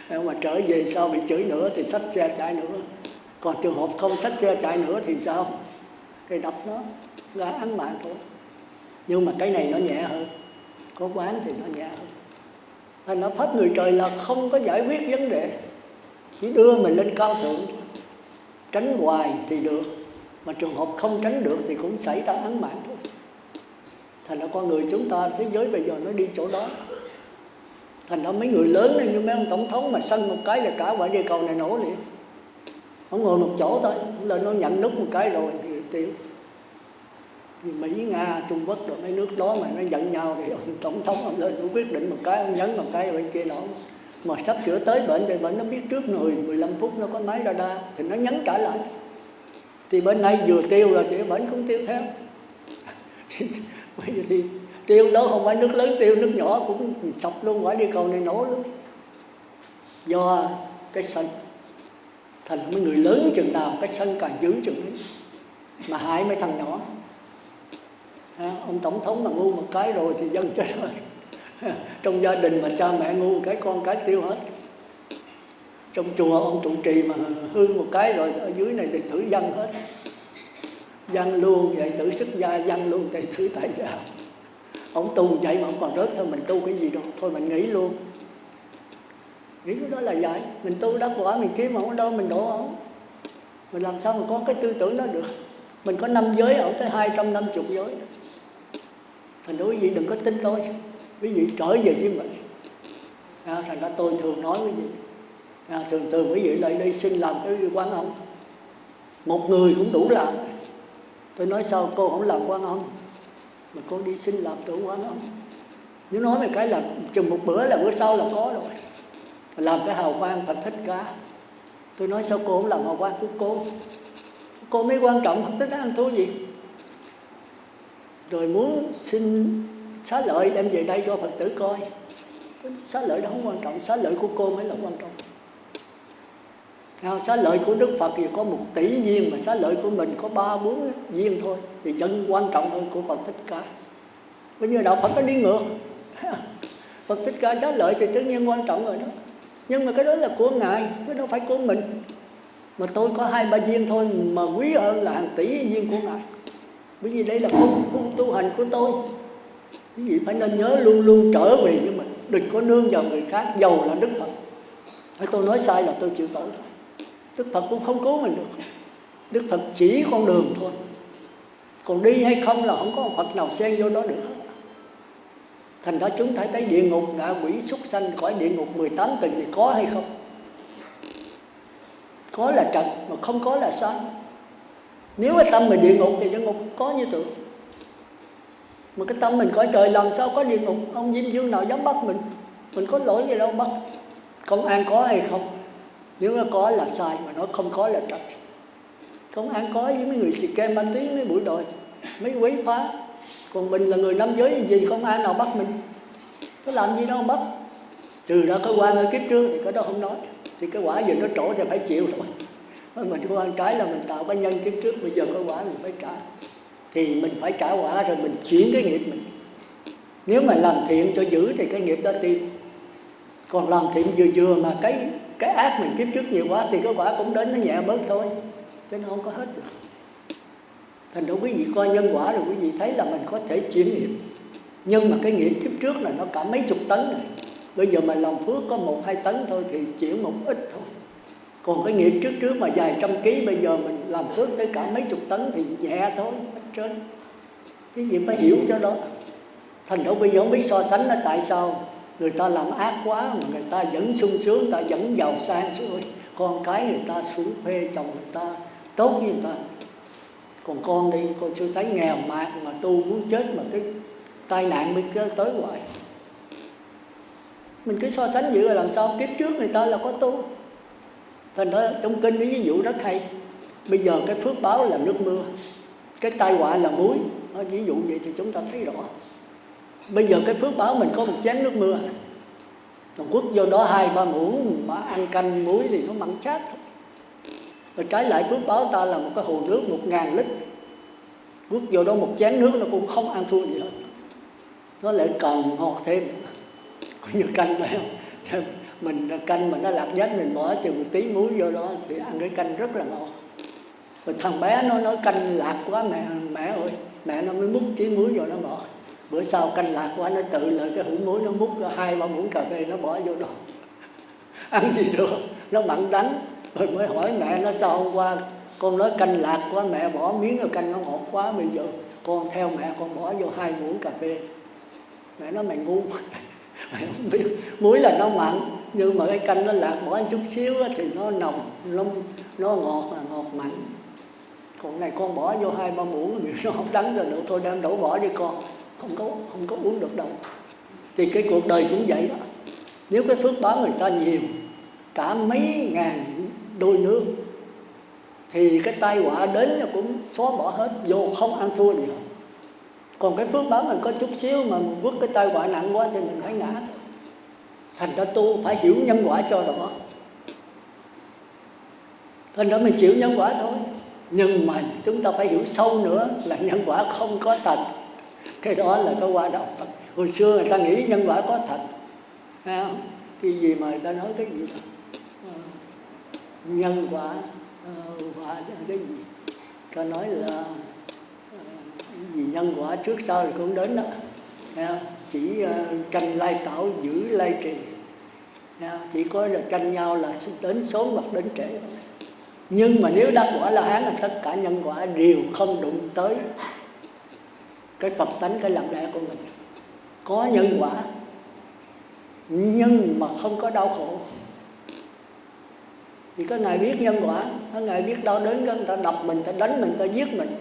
Mà trở về sau bị chửi nữa thì xách xe chạy nữa. Còn trường hợp không xách xe chạy nữa thì sao? Thì đập nó, ra án mạng thôi. Nhưng mà cái này nó nhẹ hơn, có quán thì nó nhẹ hơn. Thành ra pháp người trời là không có giải quyết vấn đề, chỉ đưa mình lên cao thượng. Tránh hoài thì được, mà trường hợp không tránh được thì cũng xảy ra án mạng thôi. Thành ra con người chúng ta, thế giới bây giờ nó đi chỗ đó. Thành ra mấy người lớn này như mấy ông tổng thống mà sân một cái là cả quả địa cầu này nổ liền. Không ngồi một chỗ thôi, lên nó nhận nút một cái rồi thì tiêu. Thì Mỹ, Nga, Trung Quốc rồi mấy nước đó mà nó giận nhau thì ông tổng thống ông lên ông quyết định một cái, ông nhấn một cái bên kia nổ. Mà sắp sửa tới bệnh thì bệnh nó biết trước người 15 phút nó có máy radar thì nó nhấn trả lại. Thì bên này vừa tiêu rồi thì bệnh cũng tiêu theo. Bây giờ thì tiêu đó không phải nước lớn tiêu, nước nhỏ cũng sập luôn, quả địa cầu này nổ luôn. Do cái sân. Thành mấy người lớn chừng nào cái sân càng dữ chừng ấy, mà hại mấy thằng nhỏ. Ông tổng thống mà ngu một cái rồi thì dân chết hết. Trong gia đình mà cha mẹ ngu cái con cái tiêu hết. Trong chùa ông trụ trì mà hư một cái rồi ở dưới này thì thử dân hết. Dân luôn, vậy tử xuất gia dân luôn, thì thử tại sao? Ông tu vậy mà ông còn rớt thôi, mình tu cái gì đâu, thôi mình nghỉ luôn. Nghĩ cái đó là vậy, mình tu đắc quả mình kiếm ông ở đâu mình đổ ông. Mình làm sao mà có cái tư tưởng đó được? Mình có 5 giới, ông tới 250 giới. Thành đối với quý vị đừng có tin tôi, quý vị trở về với mình. Thành ra tôi thường nói quý vị, thường quý vị lại đây xin làm cái Quan Âm. Một người cũng đủ làm. Tôi nói sao cô không làm Quan Âm, mà cô đi xin làm tượng Quan Âm. Nếu nói về cái là chừng một bữa là bữa sau là có rồi. Làm cái hào quang Phật Thích Ca. Tôi nói sao cô không làm hào quang của cô? Cô mới quan trọng, không thích ăn thú gì. Rồi muốn xá lợi đem về đây cho Phật tử coi. Xá lợi đó không quan trọng, xá lợi của cô mới là quan trọng. Xá lợi của Đức Phật thì có 1 tỷ viên, mà xá lợi của mình có 3-4 viên thôi, thì chân quan trọng hơn của Phật Thích Ca. Bây giờ đạo Phật nó đi ngược. Phật Thích Ca xá lợi thì tất nhiên quan trọng rồi đó, nhưng mà cái đó là của Ngài, chứ đâu phải của mình. Mà tôi có 2-3 viên thôi mà quý hơn là hàng tỷ viên của Ngài. Bởi vì đây là phương tu hành của tôi. Quý vị phải nên nhớ luôn luôn trở về với mình, đừng có nương vào người khác, dầu là Đức Phật. Nếu tôi nói sai là tôi chịu tội thôi. Đức Phật cũng không cứu mình được. Đức Phật chỉ con đường thôi, còn đi hay không là không có Phật nào xen vô đó được hết. Thành ra chúng ta thấy địa ngục, ngạ quỷ, súc sanh, khỏi địa ngục 18 tầng thì có hay không? Có là trật, mà không có là sai. Nếu cái tâm mình địa ngục thì địa ngục có như tưởng. Mà cái tâm mình cõi trời làm sao có địa ngục? Ông Diêm Vương nào dám bắt mình? Mình có lỗi gì đâu bắt. Công an có hay không? Nếu nó có là sai, mà nó không có là trật. Công an có với mấy người xì ke ma túy, mấy bụi đồi, mấy quấy phá. Còn mình là người nam giới gì công an nào bắt mình? Có làm gì đâu bắt. Trừ ra cái quan ở kiếp trước thì cái đó không nói. Thì cái quả giờ nó trổ thì phải chịu thôi. Mình có ăn trái là mình tạo cái nhân kiếp trước, bây giờ cái quả mình phải trả. Thì mình phải trả quả rồi mình chuyển cái nghiệp mình. Nếu mà làm thiện cho giữ thì cái nghiệp đó tiêu. Còn làm thiện vừa mà cái ác mình kiếp trước nhiều quá thì cái quả cũng đến nó nhẹ bớt thôi, chứ nó không có hết được. Thành ra quý vị coi nhân quả rồi quý vị thấy là mình có thể chuyển nghiệp. Nhưng mà cái nghiệp kiếp trước là nó cả mấy chục tấn này. Bây giờ mà làm phước có 1-2 tấn thôi thì chuyển một ít thôi. Còn cái nghiệp trước mà vài trăm ký, bây giờ mình làm phước tới cả mấy chục tấn thì nhẹ thôi, hết trơn. Cái gì phải hiểu cho đó. Thành ra bây giờ không biết so sánh là tại sao người ta làm ác quá mà người ta vẫn sung sướng, người ta vẫn giàu sang rồi. Con cái người ta xuống phê, chồng người ta tốt với người ta. Còn con đi, con chưa thấy nghèo mạt mà tu muốn chết mà cái tai nạn mới tới hoài. Mình cứ so sánh vậy là làm sao? Kiếp trước người ta là có tu. Thành ra trong kinh ví dụ rất hay. Bây giờ cái phước báo là nước mưa, cái tai họa là muối. Ví dụ vậy thì chúng ta thấy rõ. Bây giờ cái phước báo mình có 1 chén nước mưa, còn quất vô đó 2-3 muỗng mà ăn canh muối thì nó mặn chát thôi. Rồi trái lại phước báo ta là một cái hồ nước 1000 lít, quất vô đó 1 chén nước nó cũng không ăn thua gì hết. Nó lại còn ngọt thêm. Có như canh phải không? Mình canh mà nó lạc vách mình bỏ chừng 1 tí muối vô đó thì ăn cái canh rất là ngọt. Rồi thằng bé nó nói canh lạc quá mẹ ơi, mẹ nó mới múc tí muối vô nó bỏ. Bữa sau canh lạc quá nó tự lại cái hũ muối nó múc 2-3 muỗng cà phê nó bỏ vô đó. Ăn gì được, nó mặn đắng. Rồi mới hỏi mẹ nó sao hôm qua con nói canh lạc quá mẹ bỏ miếng rồi canh nó ngọt quá, bây giờ con theo mẹ con bỏ vô 2 muỗng cà phê. Mẹ nói mày ngu. Mày không biết muối là nó mặn, nhưng mà cái canh nó lạc bỏ chút xíu thì nó nồng, nó ngọt là ngọt mặn. Còn này con bỏ vô 2-3 muỗng thì nó không đắng rồi nữa, thôi đem đổ bỏ đi con, không có uống được đâu. Thì cái cuộc đời cũng vậy đó. Nếu cái phước báo người ta nhiều, cả mấy ngàn đôi nước, thì cái tai họa đến nó cũng xóa bỏ hết, vô không ăn thua gì hết. Còn cái phước báo mình có chút xíu mà mình vứt cái tai họa nặng quá thì mình phải ngã thôi. Thành ra tu phải hiểu nhân quả cho rõ. Thành ra mình chịu nhân quả thôi. Nhưng mà chúng ta phải hiểu sâu nữa là nhân quả không có thật. Cái đó là cái qua đạo Phật. Hồi xưa người ta nghĩ nhân quả có thật. Thấy không? Cái gì mà người ta nói cái gì đó. Nhân quả cái gì? Ta nói là gì nhân quả trước sau thì cũng đến đó. Chỉ tranh lai tạo giữ lai trì. Chỉ có là tranh nhau là đến sớm hoặc đến trễ. Nhưng mà nếu đắc quả La Hán là tất cả nhân quả đều không đụng tới cái Phật tánh, cái làm lẽ của mình. Có nhân quả nhưng mà không có đau khổ. Thì có Ngài biết nhân quả, có Ngài biết đau đớn, người ta đập mình, người ta đánh mình, người ta giết mình.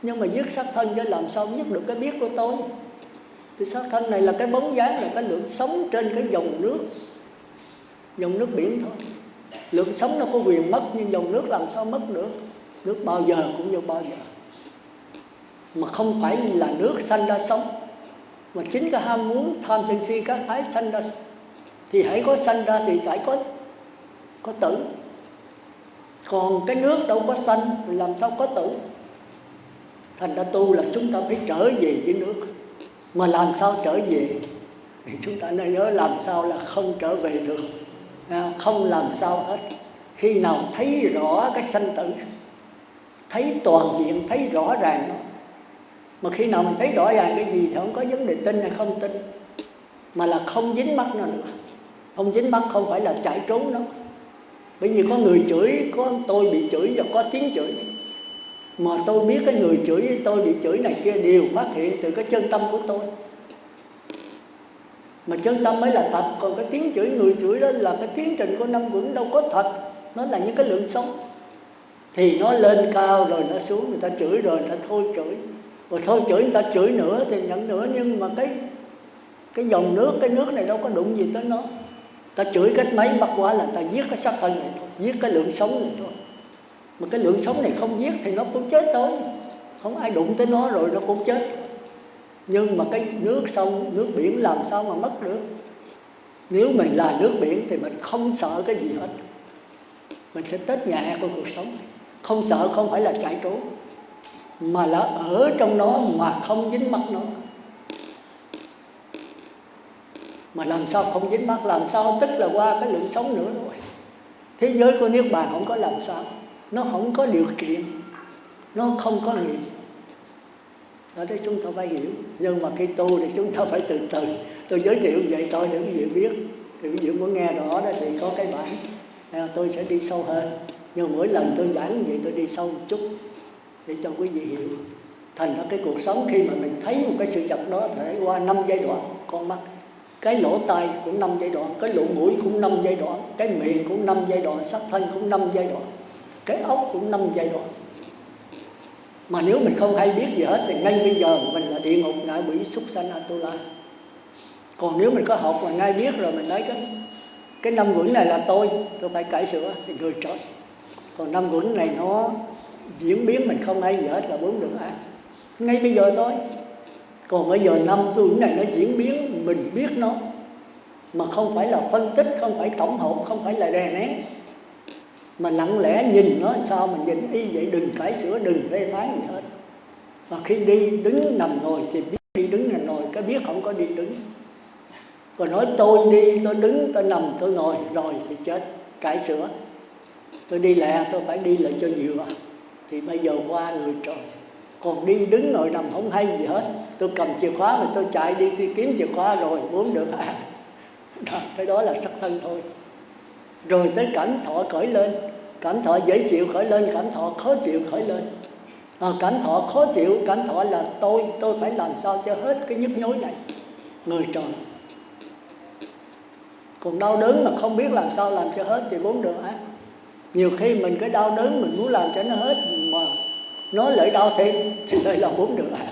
Nhưng mà giết xác thân chứ làm sao giết được cái biết của tôi. Thì xác thân này là cái bóng dáng, là cái lượng sống trên cái dòng nước biển thôi. Lượng sống nó có quyền mất, nhưng dòng nước làm sao mất được. Nước bao giờ cũng như bao giờ. Mà không phải là nước sanh ra sống. Mà chính cái ham muốn tham sân si các ái sanh ra, thì hãy có sanh ra thì phải có tử. Còn cái nước đâu có sanh thì làm sao có tử. Thành ra tu là chúng ta phải trở về với nước. Mà làm sao trở về? Thì chúng ta nên nhớ làm sao là không trở về được, không làm sao hết. Khi nào thấy rõ cái sanh tử, thấy toàn diện, thấy rõ ràng đó. Mà khi nào mình thấy rõ ràng cái gì thì không có vấn đề tin hay không tin, mà là không dính mắc nó nữa. Không dính mắc không phải là chạy trốn nó. Bởi vì có người chửi, có tôi bị chửi và có tiếng chửi, mà tôi biết cái người chửi với tôi bị chửi này kia đều phát hiện từ cái chân tâm của tôi. Mà chân tâm mới là thật, còn cái tiếng chửi người chửi đó là cái tiến trình của năm quẩn đâu có thật. Nó là những cái lượng sống. Thì nó lên cao rồi nó xuống, người ta chửi rồi người ta thôi chửi. Rồi thôi chửi người ta chửi nữa thì nhận nữa, nhưng mà cái dòng nước, cái nước này đâu có đụng gì tới nó. Ta chửi cách mấy bắt quả là ta giết cái xác thân này thôi, giết cái lượng sống này thôi. Mà cái lượng sống này không giết thì nó cũng chết thôi. Không ai đụng tới nó rồi nó cũng chết. Nhưng mà cái nước sông, nước biển làm sao mà mất được. Nếu mình là nước biển thì mình không sợ cái gì hết. Mình sẽ tết nhẹ của cuộc sống này. Không sợ không phải là chạy trốn, mà là ở trong nó mà không dính mắc nó. Mà làm sao không dính mắc, làm sao tức là qua cái lượng sống nữa rồi. Thế giới của Niết Bàn không có làm sao. Nó không có điều kiện, nó không có niệm. Ở đây chúng ta phải hiểu. Nhưng mà khi tu thì chúng ta phải từ từ. Tôi giới thiệu vậy thôi để quý vị biết. Thì quý vị muốn nghe rõ đó thì có cái bản, tôi sẽ đi sâu hơn. Nhưng mỗi lần tôi giảng vậy tôi đi sâu một chút để cho quý vị hiểu. Thành ra cái cuộc sống khi mà mình thấy một cái sự vật đó phải qua 5 giai đoạn. Con mắt, cái lỗ tai cũng 5 giai đoạn, cái lỗ mũi cũng 5 giai đoạn, cái miệng cũng 5 giai đoạn, sắc thân cũng 5 giai đoạn, cái óc cũng 5 giai đoạn. Mà nếu mình không hay biết gì hết thì ngay bây giờ mình là địa ngục, ngạ quỷ, súc sanh, Atula. Còn nếu mình có học mà ngay biết rồi mình nói cái 5 quẩn này là tôi phải cải sửa thì người trời. Còn 5 quẩn này nó diễn biến mình không hay gì hết là 4 đường ác. Ngay bây giờ thôi. Còn bây giờ 5 quẩn này nó diễn biến mình biết nó, mà không phải là phân tích, không phải tổng hợp, không phải là đè nén, mà lặng lẽ nhìn nó sao mình nhìn y vậy, đừng cải sửa, đừng phê phán gì hết. Và khi đi đứng nằm ngồi thì biết đi đứng nằm ngồi, cái biết không có đi đứng. Còn nói tôi đi, tôi đứng, tôi nằm, tôi ngồi rồi thì chết, cải sửa. Tôi đi lẹ, tôi phải đi lại cho nhiều thì bây giờ qua người trời. Còn đi đứng ngồi nằm không hay gì hết. Tôi cầm chìa khóa mà tôi chạy đi kiếm chìa khóa rồi 4 đường ác. Cái đó là sắc thân thôi. Rồi tới cảm thọ khởi lên, cảm thọ dễ chịu khởi lên, cảm thọ khó chịu khởi lên. Cảm thọ khó chịu, cảm thọ là tôi phải làm sao cho hết cái nhức nhối này, người trời. Còn đau đớn mà không biết làm sao làm cho hết thì 4 đường ác. Nhiều khi mình cái đau đớn mình muốn làm cho nó hết mà nó lại đau thêm thì đây là 4 đường ác.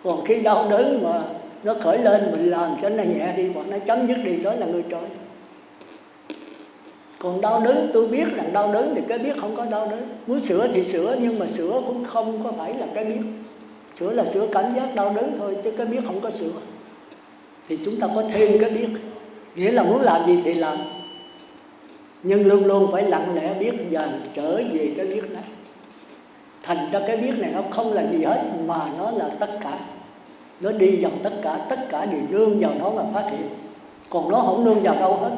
Còn khi đau đớn mà nó khởi lên mình làm cho nó nhẹ đi hoặc nó chấm dứt đi, đó là người trời. Còn đau đớn tôi biết rằng đau đớn thì cái biết không có đau đớn. Muốn sửa thì sửa, nhưng mà sửa cũng không có phải là cái biết. Sửa là sửa cảm giác đau đớn thôi, chứ cái biết không có sửa. Thì chúng ta có thêm cái biết, nghĩa là muốn làm gì thì làm, nhưng luôn luôn phải lặng lẽ biết và trở về cái biết này. Thành ra cái biết này nó không là gì hết, mà nó là tất cả. Nó đi vào tất cả đều nương vào nó mà phát hiện. Còn nó không nương vào đâu hết.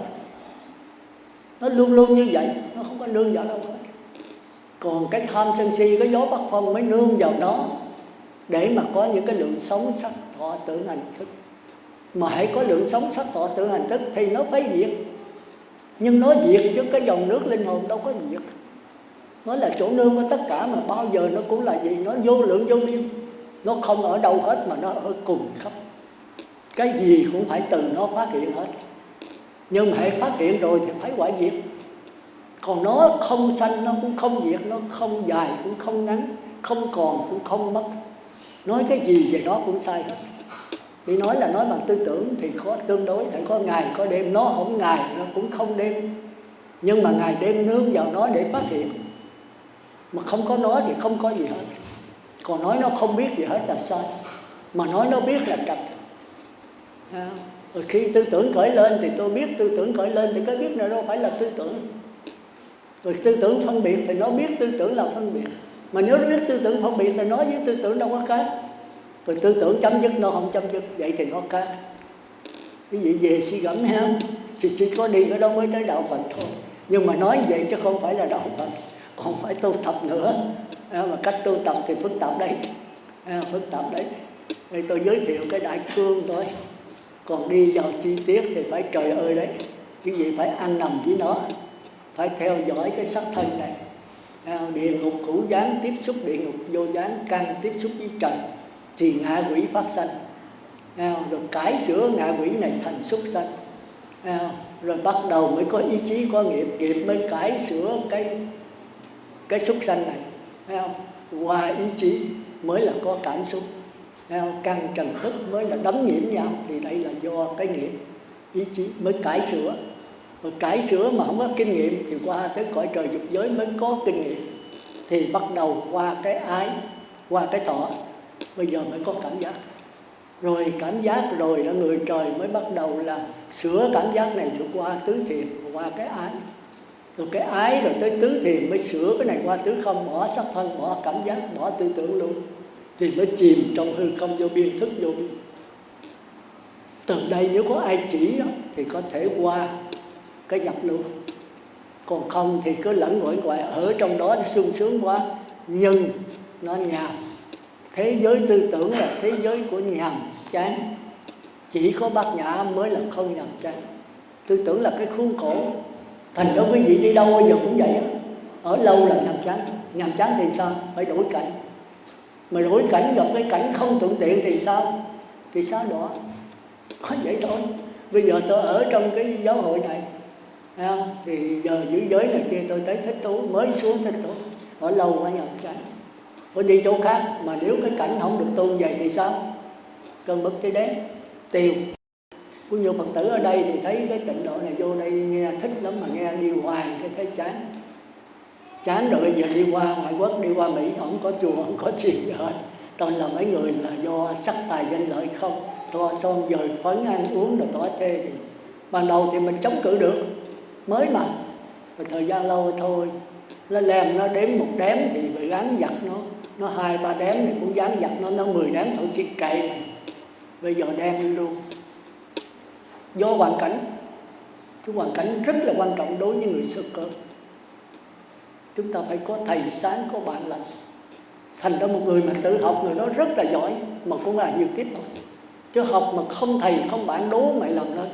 Nó luôn luôn như vậy, nó không có nương vào đâu hết. Còn cái tham sân si, cái gió bắc phong mới nương vào nó để mà có những cái lượng sống sắc thọ tưởng hành thức. Mà hãy có lượng sống sắc thọ tưởng hành thức thì nó phải diệt. Nhưng nó diệt chứ cái dòng nước linh hồn đâu có diệt. Nó là chỗ nương của tất cả, mà bao giờ nó cũng là gì? Nó vô lượng vô biên. Nó không ở đâu hết mà nó ở cùng khắp. Cái gì cũng phải từ nó phát hiện hết. Nhưng mà hãy phát hiện rồi thì phải quả diệt. Còn nó không sanh, nó cũng không diệt, nó không dài cũng không ngắn, không còn cũng không mất. Nói cái gì về nó cũng sai hết. Vì nói là nói bằng tư tưởng thì có tương đối, phải có ngày có đêm. Nó không ngày, nó cũng không đêm. Nhưng mà ngày đêm nương vào nó để phát hiện. Mà không có nó thì không có gì hết. Còn nói nó không biết gì hết là sai. Mà nói nó biết là trật. Rồi khi tư tưởng khởi lên thì tôi biết tư tưởng khởi lên, thì cái biết này đâu phải là tư tưởng. Rồi tư tưởng phân biệt thì nó biết tư tưởng là phân biệt. Mà nếu nó biết tư tưởng phân biệt thì nó với tư tưởng đâu có khác. Rồi tư tưởng chấm dứt nó không chấm dứt, vậy thì nó khác. Ví dụ về suy gẫm ha, thì chỉ có đi ở đó mới tới đạo Phật thôi. Nhưng mà nói vậy chứ không phải là đạo Phật, còn phải tu tập nữa. Mà cách tu tập thì phức tạp đấy, phức tạp đấy. Đây tôi giới thiệu cái đại cương thôi. Còn đi vào chi tiết thì phải trời ơi đấy. Cái gì phải ăn nằm với nó, phải theo dõi cái sắc thân này. Địa ngục hữu gián tiếp xúc địa ngục vô gián, căn tiếp xúc với trần thì ngạ quỷ phát sanh. Rồi cải sửa ngạ quỷ này thành súc sanh. Rồi bắt đầu mới có ý chí, có nghiệp, nghiệp mới cải sửa cái súc sanh này. Qua ý chí mới là có cảm xúc. Căn trần thức mới là đấm nhiễm nhau, thì đây là do cái nghiệp, ý chí mới cải sửa. Rồi cải sửa mà không có kinh nghiệm thì qua tới cõi trời dục giới mới có kinh nghiệm. Thì bắt đầu qua cái ái, qua cái thọ, bây giờ mới có cảm giác. Rồi cảm giác rồi là người trời mới bắt đầu là sửa cảm giác này rồi qua tứ thiền, qua cái ái. Rồi cái ái rồi tới tứ thiền mới sửa cái này qua tứ không, bỏ sắc thân, bỏ cảm giác, bỏ tư tưởng luôn. Thì mới chìm trong hư không vô biên, thức vô biên. Từ đây nếu có ai chỉ đó, thì có thể qua cái nhập luôn. Còn không thì cứ lẫn quẩn hoài ở trong đó sung sướng quá. Nhưng nó nhàm. Thế giới tư tưởng là thế giới của nhàm chán. Chỉ có Bát Nhã mới là không nhàm chán. Tư tưởng là cái khuôn khổ. Thành ra quý vị đi đâu bây giờ cũng vậy đó. Ở lâu là nhàm chán. Nhàm chán thì sao? Phải đổi cảnh. Mà đổi cảnh gặp cái cảnh không thuận tiện thì sao? Thì sao đó? Có vậy thôi. Bây giờ tôi ở trong cái giáo hội này, thì giờ giữ giới này kia tôi thấy thích thú, mới xuống thích thú. Ở lâu quá nhàm chán. Tôi đi chỗ khác, mà nếu cái cảnh không được tôn vậy thì sao? Cơn bực cháy đen, tiêu. Có nhiều Phật tử ở đây thì thấy cái tịnh độ này vô đây nghe thích lắm, mà nghe đi hoài thì thấy chán. Chán rồi bây giờ đi qua ngoại quốc, đi qua Mỹ, không có chùa, không có chuyện gì hết. Toàn là mấy người là do sắc tài danh lợi không, to son dời phấn ăn uống rồi tỏ tê. Thì ban đầu thì mình chống cự được, mới mà. Rồi thời gian lâu thôi, nó làm nó đếm một đếm thì bị gắn giặt nó 2-3 đếm thì cũng dám giặt nó 10 đếm thôi thì cậy này. Bây giờ đem luôn. Do hoàn cảnh. Cái hoàn cảnh rất là quan trọng đối với người sơ cơ. Chúng ta phải có thầy sáng, có bạn lành. Thành ra một người mà tự học, người đó rất là giỏi, mà cũng là nhiều kiếp rồi. Chứ học mà không thầy, không bạn đố mày làm lên.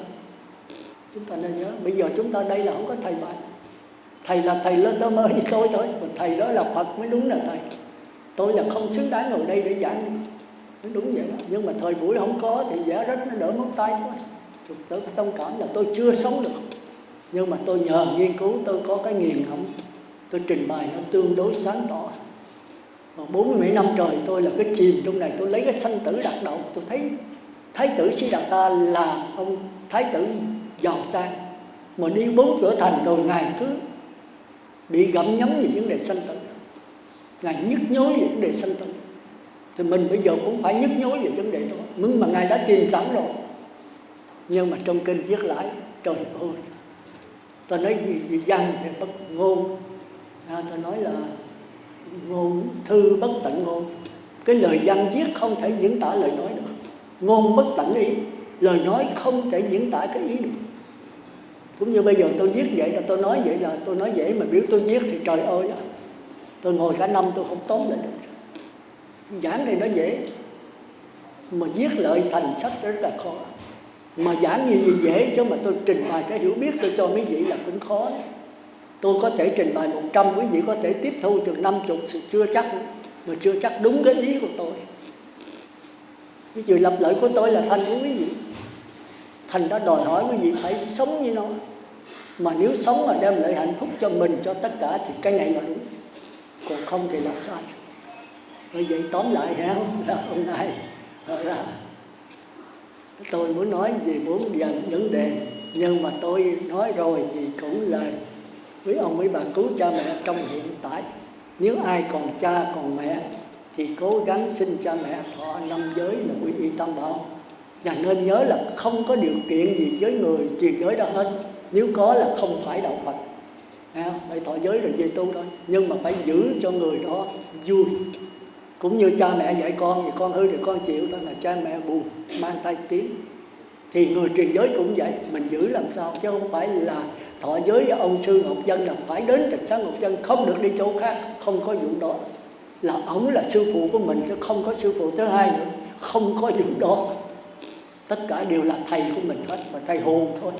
Chúng ta nên nhớ, bây giờ chúng ta đây là không có thầy bạn. Thầy là thầy lên tới mơ với tôi thôi, còn thầy đó là Phật mới đúng là thầy. Tôi là không xứng đáng ngồi đây để giảng, đúng vậy đó. Nhưng mà thời buổi không có thì giả rất nó đỡ mất tay thôi. Tôi phải thông cảm là tôi chưa sống được. Nhưng mà tôi nhờ nghiên cứu, tôi có cái nghiền ngẫm, tôi trình bày nó tương đối sáng tỏ. 40 mấy năm trời tôi là cái chìm trong này, tôi lấy cái sanh tử đạt đậu. Tôi thấy Thái tử Siddhartha là ông Thái tử giàu sang, mà đi 4 cửa thành rồi Ngài cứ bị gặm nhấm về vấn đề sanh tử. Ngài nhức nhối về vấn đề sanh tử. Thì mình bây giờ cũng phải nhức nhối về vấn đề đó. Nhưng mà Ngài đã tìm sẵn rồi. Nhưng mà trong kinh viết lại, trời ơi, tôi nói gì văn thì bất ngôn. Tôi nói là ngôn thư bất tận ngôn. Cái lời văn viết không thể diễn tả lời nói được. Ngôn bất tận ý, lời nói không thể diễn tả cái ý được. Cũng như bây giờ tôi viết vậy là tôi nói vậy là tôi nói vậy, mà biểu tôi viết thì trời ơi, tôi ngồi cả năm tôi không tóm lại được. Giảng thì nó dễ, mà viết lời thành sách rất là khó. Mà giảng như gì dễ, chứ mà tôi trình bày cái hiểu biết tôi cho mấy vị là cũng khó. Tôi có thể trình bày 100, quý vị có thể tiếp thu từ 50, chưa chắc, mà chưa chắc đúng cái ý của tôi. Cái chuyện lập lợi của tôi là thành của quý vị. Thành đã đòi hỏi quý vị phải sống như nó. Mà nếu sống mà đem lại hạnh phúc cho mình, cho tất cả thì cái này là đúng. Còn không thì là sai. Bởi vậy tóm lại là hôm nay là tôi muốn nói về 4 vấn đề. Nhưng mà tôi nói rồi thì cũng là quý ông quý bà cứu cha mẹ trong hiện tại. Nếu ai còn cha còn mẹ thì cố gắng xin cha mẹ thọ 5 giới là quy y tam bảo. Và nên nhớ là không có điều kiện gì với người truyền giới đó hết. Nếu có là không phải đạo Phật. Phải thọ giới rồi về tu thôi. Nhưng mà phải giữ cho người đó vui. Cũng như cha mẹ dạy con, thì con hư thì con chịu thôi, là cha mẹ buồn mang thai tiếng. Thì người truyền giới cũng vậy, mình giữ làm sao, chứ không phải là thọ giới với ông sư Ngọc Dân là phải đến Tịnh Xá Ngọc Dân, không được đi chỗ khác, không có vụ đó. Là ổng là sư phụ của mình chứ không có sư phụ thứ hai nữa, không có vụ đó. Tất cả đều là thầy của mình hết, và thầy hồn thôi.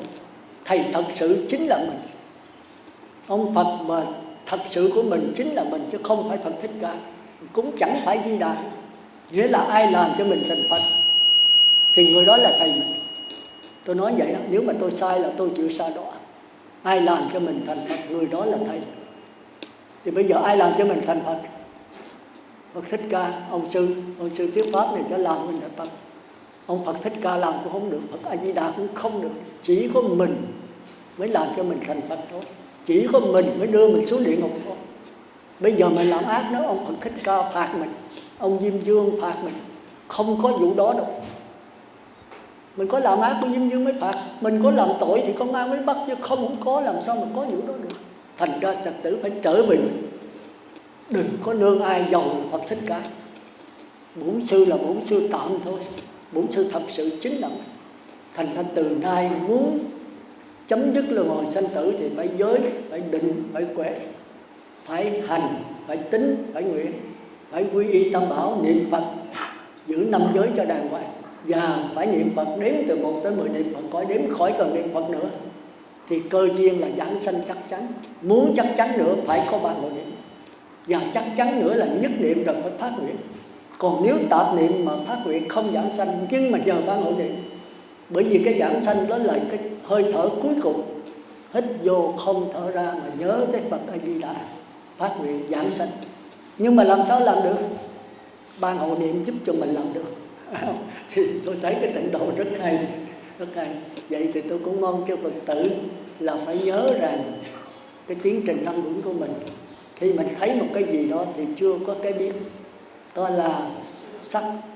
Thầy thật sự chính là mình. Ông Phật mà thật sự của mình chính là mình, chứ không phải Phật Thích Ca, cũng chẳng phải Di Đà. Nghĩa là ai làm cho mình thành Phật thì người đó là thầy mình. Tôi nói vậy đó, nếu mà tôi sai là tôi chịu sa đọa. Ai làm cho mình thành Phật, người đó là thầy. Thì bây giờ ai làm cho mình thành Phật? Phật Thích Ca, ông sư thuyết pháp này sẽ làm mình thành Phật. Ông Phật Thích Ca làm cũng không được, Phật A Di Đà cũng không được. Chỉ có mình mới làm cho mình thành Phật thôi. Chỉ có mình mới đưa mình xuống địa ngục thôi. Bây giờ mình làm ác nữa, ông Phật Thích Ca phạt mình, ông Diêm Dương phạt mình. Không có vụ đó đâu. Mình có làm ác của Diêm Dương mới phạt, mình có làm tội thì công an mới bắt, chứ không có làm sao mà có vụ đó được. Thành ra trật tự phải trở về mình. Đừng có nương ai giàu Phật Thích Ca. Bổn sư là bổn sư tạm thôi, bổn sư thật sự chính là mình. Thành ra từ nay muốn chấm dứt luân hồi sanh tử thì phải giới, phải định, phải huệ, phải hành, phải tính, phải nguyện, phải quy y tam bảo, niệm Phật, giữ 5 giới cho đàng hoàng. Và phải niệm Phật, đếm từ 1 tới 10 niệm Phật, khỏi đếm khỏi cần niệm Phật nữa. Thì cơ duyên là giảng sanh chắc chắn. Muốn chắc chắn nữa phải có 3 hội niệm. Và chắc chắn nữa là nhất niệm rồi phải phát nguyện. Còn nếu tạp niệm mà phát nguyện không giảng sanh, nhưng mà nhờ 3 hội niệm. Bởi vì cái giảng sanh đó là cái hơi thở cuối cùng. Hít vô không thở ra mà nhớ tới Phật A Di Đà, phát nguyện giảng sanh. Nhưng mà làm sao làm được? 3 hội niệm giúp cho mình làm được. Thì tôi thấy cái tịnh độ rất hay, rất hay. Vậy thì tôi cũng mong cho Phật tử là phải nhớ rằng cái tiến trình năm uẩn của mình. Khi mình thấy một cái gì đó thì chưa có cái biết, đó là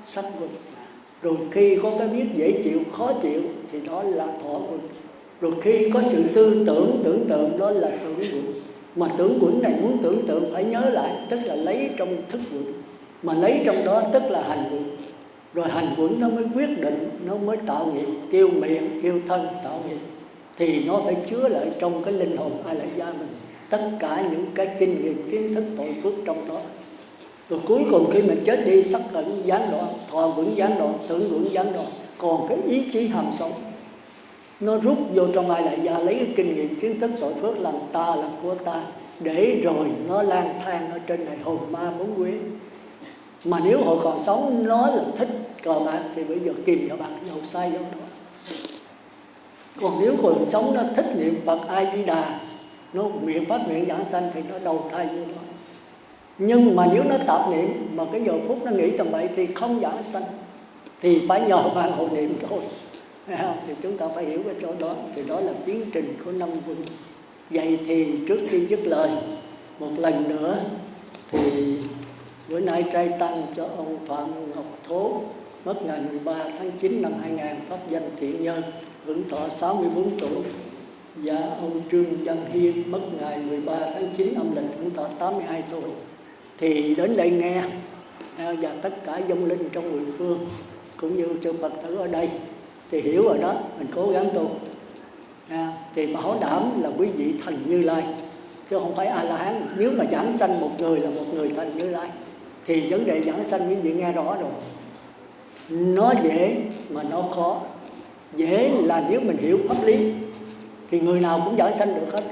sắc uẩn. Rồi khi có cái biết dễ chịu, khó chịu thì đó là thọ uẩn. Rồi khi có sự tưởng tượng đó là tưởng uẩn. Mà tưởng uẩn này muốn tưởng tượng phải nhớ lại, tức là lấy trong thức uẩn. Mà lấy trong đó tức là hành uẩn. Rồi hành uẩn nó mới quyết định, nó mới tạo nghiệp, kêu miệng, kêu thân tạo nghiệp. Thì nó phải chứa lại trong cái linh hồn A Lại Gia mình tất cả những cái kinh nghiệm, kiến thức, tội phước trong đó. Rồi cuối cùng khi mình chết đi, sắc ẩn gián đoạn, thọ uẩn gián đoạn, tưởng uẩn gián đoạn, còn cái ý chí hàm sống nó rút vô trong A Lại Gia, lấy cái kinh nghiệm, kiến thức, tội phước làm ta, làm của ta, để rồi nó lang thang ở trên này hồn ma bốn quế. Mà nếu họ còn sống nó là thích cờ bạc thì bây giờ kìm vào bạc dầu sai vô đó. Còn nếu còn sống nó thích niệm Phật A Di Đà, nó nguyện phát nguyện giảng sanh thì nó đầu thai vô đó. Nhưng mà nếu nó tạp niệm mà cái giờ phút nó nghĩ tầm bậy thì không giảng sanh, thì phải nhờ ban hộ niệm thôi. Thì chúng ta phải hiểu cái chỗ đó. Thì đó là tiến trình của 5 uẩn. Vậy thì trước khi dứt lời một lần nữa thì bữa nay trai tăng cho ông Phạm Ngọc Thố mất ngày 13 tháng 9 năm 2000, pháp danh thiện nhân, hưởng thọ 64 tuổi. Và ông Trương Văn Hiên mất ngày 13 tháng 9 âm lịch, hưởng thọ 82 tuổi. Thì đến đây nghe và tất cả vong linh trong mười phương cũng như cho Phật tử ở đây thì hiểu rồi đó, mình cố gắng tu. Thì bảo đảm là quý vị thành Như Lai, chứ không phải A-la-hán. Nếu mà giảng sanh một người là một người thành Như Lai thì vấn đề giảng sanh quý vị nghe rõ rồi. Nó dễ mà nó khó. Dễ là nếu mình hiểu pháp lý thì người nào cũng giảng sanh được hết.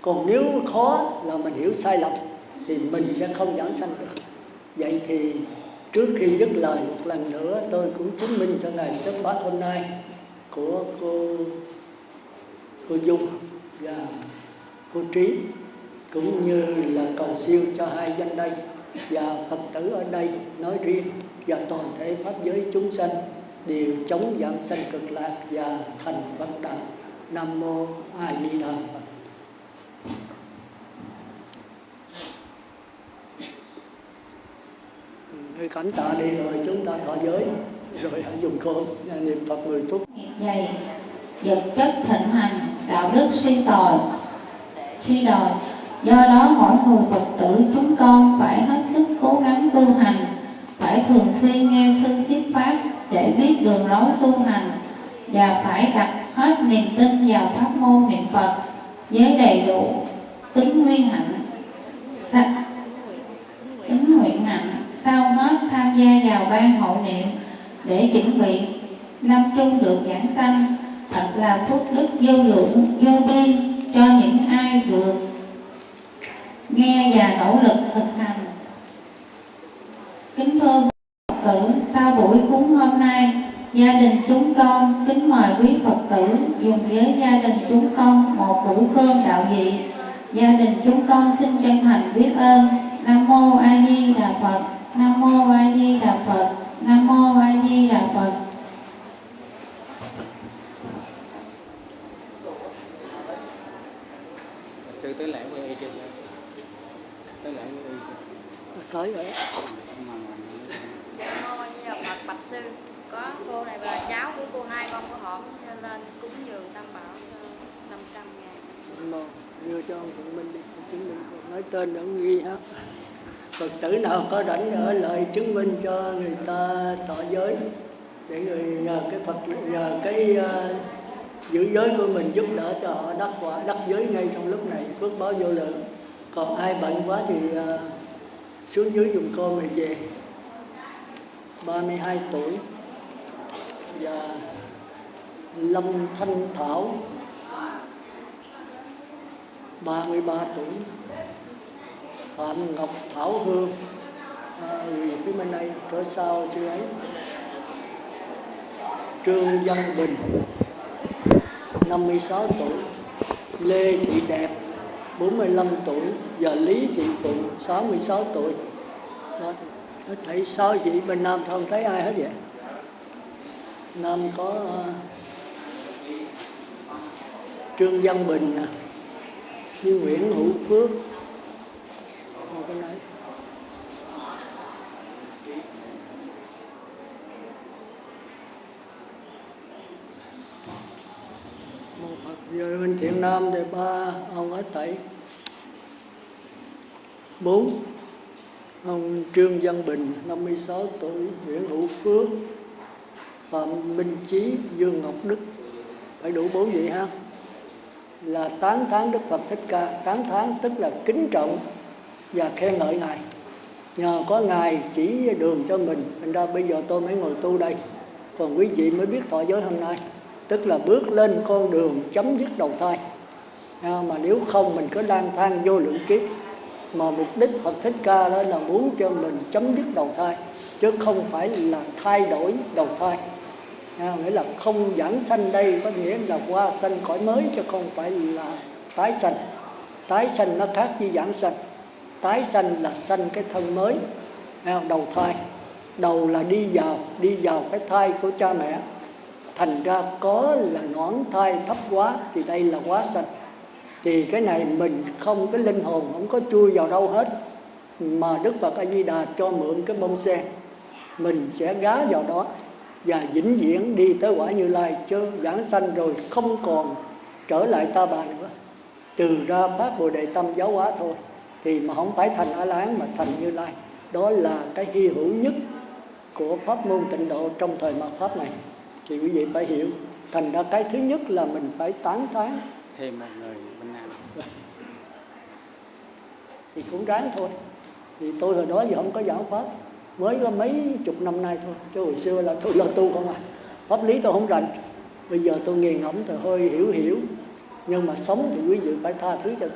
Còn nếu khó là mình hiểu sai lầm thì mình sẽ không giảng sanh được. Vậy thì trước khi dứt lời một lần nữa, tôi cũng chứng minh cho ngày xuất phát hôm nay của cô Dung và cô Trí, cũng như là cầu siêu cho hai danh đây và Phật tử ở đây nói riêng và toàn thể pháp giới chúng sanh đều chống vãng sanh cực lạc và thành Phật đạo. Nam mô A Di Đà Phật. Cảm tạ đi rồi chúng ta thọ giới. Rồi hãy dùng cơm niệm Phật 10 phút. Dày, vật chất thịnh hành, đạo đức suy đồi. Do đó mỗi người Phật tử chúng con phải hết sức cố gắng tu hành, phải thường xuyên nghe sư thuyết pháp để biết đường lối tu hành, và phải đặt hết niềm tin vào pháp môn niệm Phật với đầy đủ tính nguyện hạnh. Sau hết tham gia vào ban hộ niệm để chuẩn bị năm chung được giảng sanh, thật là phúc đức vô lượng vô biên cho những ai được nghe và nỗ lực thực hành. Kính thưa Phật tử, sau buổi cúng hôm nay, gia đình chúng con kính mời quý Phật tử dùng với gia đình chúng con một bữa cơm đạo vị. Gia đình chúng con xin chân thành biết ơn. Nam mô A Di Đà Phật. Nam mô A Di Đà Phật. Nam mô A Di Đà Phật. Sư tới lễ với y chưa? Tới lễ với y chưa? Tới rồi. Nam mô A Di Đà Phật. Bạch sư, có cô này là cháu của cô, hai con của họ lên cúng dường tam bảo cho 500.000. Đưa cho ông Phụng Minh đi, chứng minh nói tên ông ghi hết. Phật tử nào có rảnh ở lại chứng minh cho người ta tỏ giới, để người nhờ cái Phật, nhờ cái giữ giới của mình giúp đỡ cho họ đắc quả, đắc giới ngay trong lúc này, phước báo vô lượng. Còn ai bận quá thì xuống dưới dùng cơm rồi về. 32 tuổi và Lâm Thanh Thảo 33 tuổi, Phạm Ngọc Thảo Hương người phía bên đây cỡ sau sư ấy, Trương Văn Bình 56 tuổi, Lê Thị Đẹp 45 tuổi và Lý Thị Phụng 66 tuổi. Đó, thấy 6 vị bên Nam không thấy ai hết vậy. Nam có Trương Văn Bình nè, như Nguyễn Hữu Phước, một cái này. Một Phật giờ bên Thiện Nam thì 3 ông ở Tây, 4 ông Trương Văn Bình 56 tuổi, Nguyễn Hữu Phước, Phạm Minh Chí, Dương Ngọc Đức, phải đủ 4 vị ha. Là tán thán Đức Phật Thích Ca. Tán thán tức là kính trọng và khen ngợi Ngài. Nhờ có Ngài chỉ đường cho mình, thành ra bây giờ tôi mới ngồi tu đây. Còn quý vị mới biết thọ giới hôm nay, tức là bước lên con đường chấm dứt đầu thai. Mà nếu không mình cứ lang thang vô lượng kiếp. Mà mục đích Phật Thích Ca đó là muốn cho mình chấm dứt đầu thai, chứ không phải là thay đổi đầu thai. Nghĩa là không giảng sanh đây có nghĩa là qua sanh cõi mới, chứ không phải là tái sanh. Tái sanh nó khác với giảng sanh. Tái sanh là sanh cái thân mới, đầu thai. Đầu là đi vào cái thai của cha mẹ. Thành ra có là nõn thai thấp quá thì đây là quá sanh. Thì cái này mình không, cái linh hồn không có chui vào đâu hết, mà Đức Phật A Di Đà cho mượn cái bông sen, mình sẽ gá vào đó và vĩnh viễn đi tới quả Như Lai, chứ giảng sanh rồi không còn trở lại ta bà nữa, trừ ra phát Bồ Đề tâm giáo hóa thôi, thì mà không phải thành A La Hán mà thành Như Lai. Đó là cái hy hữu nhất của pháp môn Tịnh Độ trong thời mạt pháp này, thì quý vị phải hiểu. Thành ra cái thứ nhất là mình phải tán thán thêm một người bên Nam. Thì cũng ráng thôi. Thì tôi hồi đó giờ không có giảng pháp, mới có mấy chục năm nay thôi, chứ hồi xưa là tôi lo tu không à. Pháp lý tôi không rành. Bây giờ tôi nghiền ngẫm thì hơi hiểu. Nhưng mà sống thì quý vị phải tha thứ cho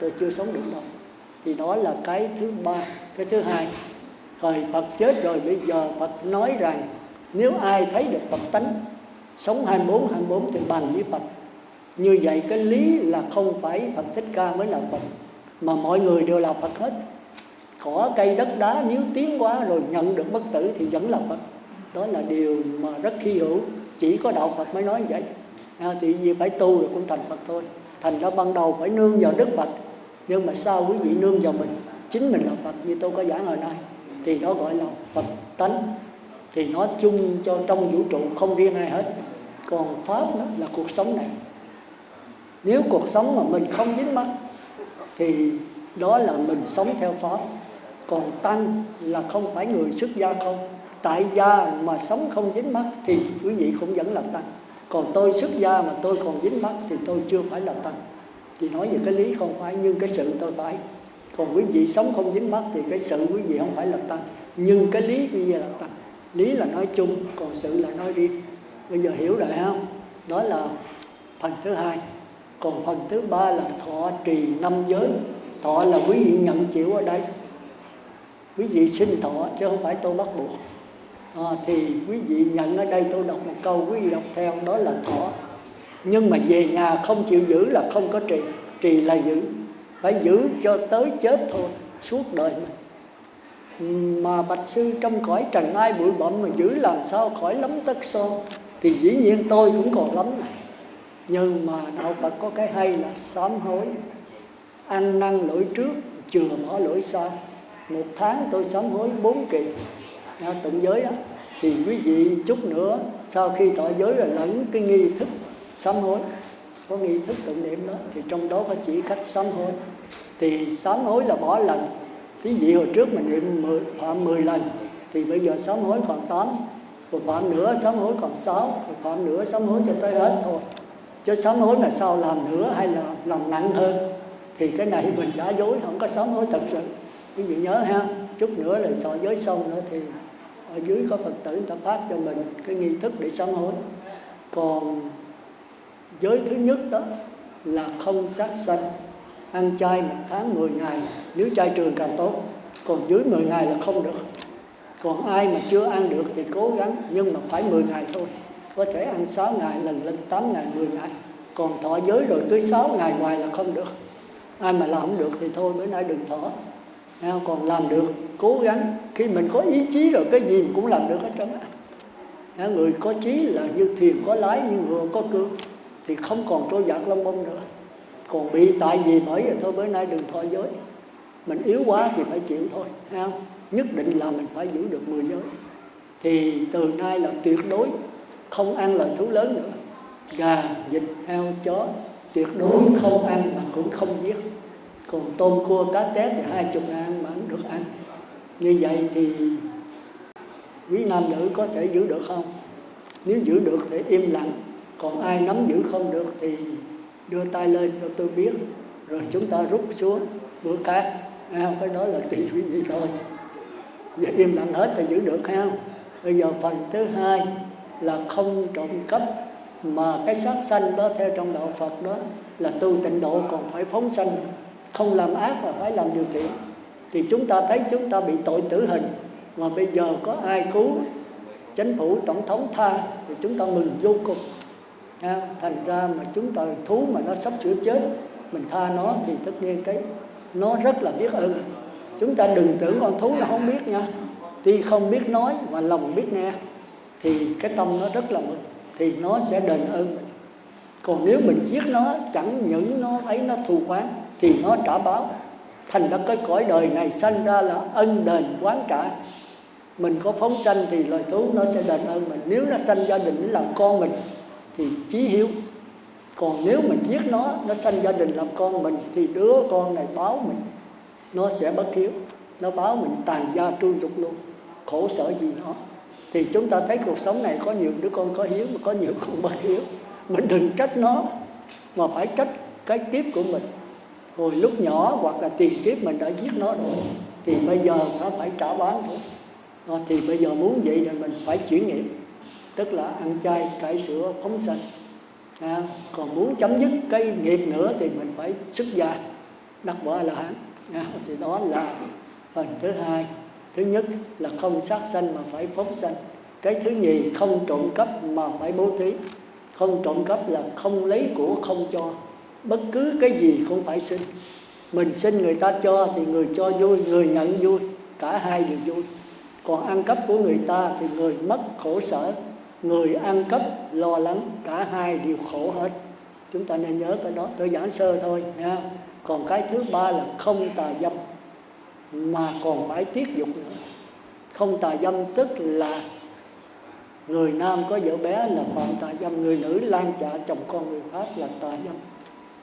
tôi chưa sống được đâu. Thì đó là cái thứ ba. Cái thứ hai, thời Phật chết rồi, bây giờ Phật nói rằng nếu ai thấy được Phật tánh, sống 24 thì bằng với Phật. Như vậy cái lý là không phải Phật Thích Ca mới là Phật, mà mọi người đều là Phật hết. Cỏ cây đất đá nếu tiến quá rồi nhận được bất tử thì vẫn là Phật. Đó là điều mà rất hy hữu, chỉ có đạo Phật mới nói như vậy. Thì vì phải tu rồi cũng thành Phật thôi. Thành ra ban đầu phải nương vào Đức Phật, nhưng mà sao quý vị nương vào mình, chính mình là Phật như tôi có giảng hồi nay, thì đó gọi là Phật tánh. thì nó chung cho trong vũ trụ, không riêng ai hết. Còn pháp đó là cuộc sống này. Nếu cuộc sống mà mình không dính mắc thì đó là mình sống theo pháp. Còn tăng là không phải người xuất gia không. Tại gia mà sống không dính mắc thì quý vị cũng vẫn là tăng. Còn tôi xuất gia mà tôi còn dính mắc thì tôi chưa phải là tăng. Thì nói về cái lý không phải, nhưng cái sự tôi phải. Còn quý vị sống không dính mắc thì cái sự quý vị không phải là tăng, nhưng cái lý bây giờ là tăng. Lý là nói chung, còn sự là nói riêng. Bây giờ hiểu rồi không? Đó là phần thứ hai. Còn phần thứ ba là thọ trì 5 giới. Thọ là quý vị nhận chịu ở đây. Quý vị xin thọ chứ không phải tôi bắt buộc. Thì quý vị nhận ở đây, tôi đọc một câu, quý vị đọc theo, đó là thọ. Nhưng mà về nhà không chịu giữ là không có trì. Trì là giữ, phải giữ cho tới chết thôi, suốt đời mình. Mà bạch sư trong cõi trần ai bụi bặm mà giữ làm sao khỏi lắm tất son. Thì dĩ nhiên tôi cũng còn lắm này. Nhưng mà đạo Phật có cái hay là sám hối. Ăn năn lỗi trước, chừa bỏ lỗi sau. 1 tháng tôi sám hối 4 kỳ tụng giới đó. Thì quý vị chút nữa sau khi tỏ giới là lẫn cái nghi thức sám hối. Có nghi thức tụng niệm đó, thì trong đó có chỉ cách sám hối. Thì sám hối là bỏ lần. Ví dụ hồi trước mình niệm phạm 10 lần, thì bây giờ sám hối còn 8. Rồi phạm nữa sám hối còn 6. Rồi phạm nữa sám hối cho tới hết thôi. Chứ sám hối là sao làm nữa hay là làm nặng hơn, thì cái này mình giả dối, không có sám hối thật sự. Quý vị nhớ ha, chút nữa là sọ giới xong nữa thì ở dưới có Phật tử người ta phát cho mình cái nghi thức để sám hối. Còn giới thứ nhất đó là không sát sanh, ăn chay 1 tháng 10 ngày, nếu chay trường càng tốt. Còn dưới 10 ngày là không được. Còn ai mà chưa ăn được thì cố gắng, nhưng mà phải 10 ngày thôi. Có thể ăn 6 ngày, lần lên 8 ngày, 10 ngày. Còn thọ giới rồi cứ 6 ngày hoài là không được. Ai mà làm không được thì thôi bữa nay đừng thọ. Còn làm được, cố gắng. Khi mình có ý chí rồi cái gì mình cũng làm được hết trơn á. Người có chí là như thuyền có lái, như ngựa có cương, thì không còn trôi dạt lông bông nữa. Còn bị tại vì bởi vậy thôi bữa nay đừng thọ giới. Mình yếu quá thì phải chịu thôi. Nhất định là mình phải giữ được 10 giới. Thì từ nay là tuyệt đối không ăn loài thú lớn nữa. Gà, vịt, heo, chó tuyệt đối không ăn mà cũng không giết. Còn tôm, cua, cá tép thì 20 ăn mà không được ăn. Như vậy thì quý nam nữ có thể giữ được không? Nếu giữ được thì im lặng. Còn ai nắm giữ không được thì đưa tay lên cho tôi biết, rồi chúng ta rút xuống bữa khác. Cái đó là tùy quý vị thôi. Giờ im lặng hết thì giữ được ha. Bây giờ phần thứ hai là không trộm cắp. Mà cái sát sanh đó theo trong đạo Phật đó là tu tịnh độ, còn phải phóng sanh. Không làm ác mà phải làm điều thiện. Thì chúng ta thấy chúng ta bị tội tử hình, mà bây giờ có ai cứu chính phủ tổng thống tha thì chúng ta mừng vô cùng. Thành ra mà chúng ta thú mà nó sắp sửa chết, mình tha nó thì tất nhiên cái nó rất là biết ơn. Chúng ta đừng tưởng con thú nó không biết nha. Tuy không biết nói mà lòng biết nghe, thì cái tâm nó rất là mừng, thì nó sẽ đền ơn mình. Còn nếu mình giết nó, chẳng những nó ấy nó thù oán thì nó trả báo. Thành ra cái cõi đời này sanh ra là ân đền quán trả. Mình có phóng sanh thì loài thú nó sẽ đền ơn mình. Nếu nó sanh gia đình làm con mình thì chí hiếu. Còn nếu mình giết nó sanh gia đình làm con mình thì đứa con này báo mình, nó sẽ bất hiếu. Nó báo mình tàn gia tru dục luôn, khổ sở gì nó. Thì chúng ta thấy cuộc sống này có nhiều đứa con có hiếu mà có nhiều con bất hiếu. Mình đừng trách nó, mà phải trách cái kiếp của mình. Hồi lúc nhỏ hoặc là tiền kiếp mình đã giết nó rồi, thì bây giờ nó phải trả bán thôi. Thì bây giờ muốn vậy là mình phải chuyển nghiệp, tức là ăn chay, cải sửa, phóng sanh. Còn muốn chấm dứt cái nghiệp nữa thì mình phải xuất gia, đắc quả A-la-hán. Thì đó là phần thứ hai. Thứ nhất là không sát sanh mà phải phóng sanh. Cái thứ nhì không trộm cắp mà phải bố thí. Không trộm cắp là không lấy của không cho. Bất cứ cái gì cũng phải xin. Mình xin người ta cho thì người cho vui, người nhận vui, cả hai đều vui. Còn ăn cắp của người ta thì người mất khổ sở, người ăn cắp lo lắng, cả hai đều khổ hết. Chúng ta nên nhớ cái đó, tôi giảng sơ thôi nha. Còn cái thứ ba là không tà dâm mà còn phải tiết dục nữa. Không tà dâm tức là Người nam có vợ bé là phạm tà dâm, người nữ lan trả chồng con người khác là tà dâm.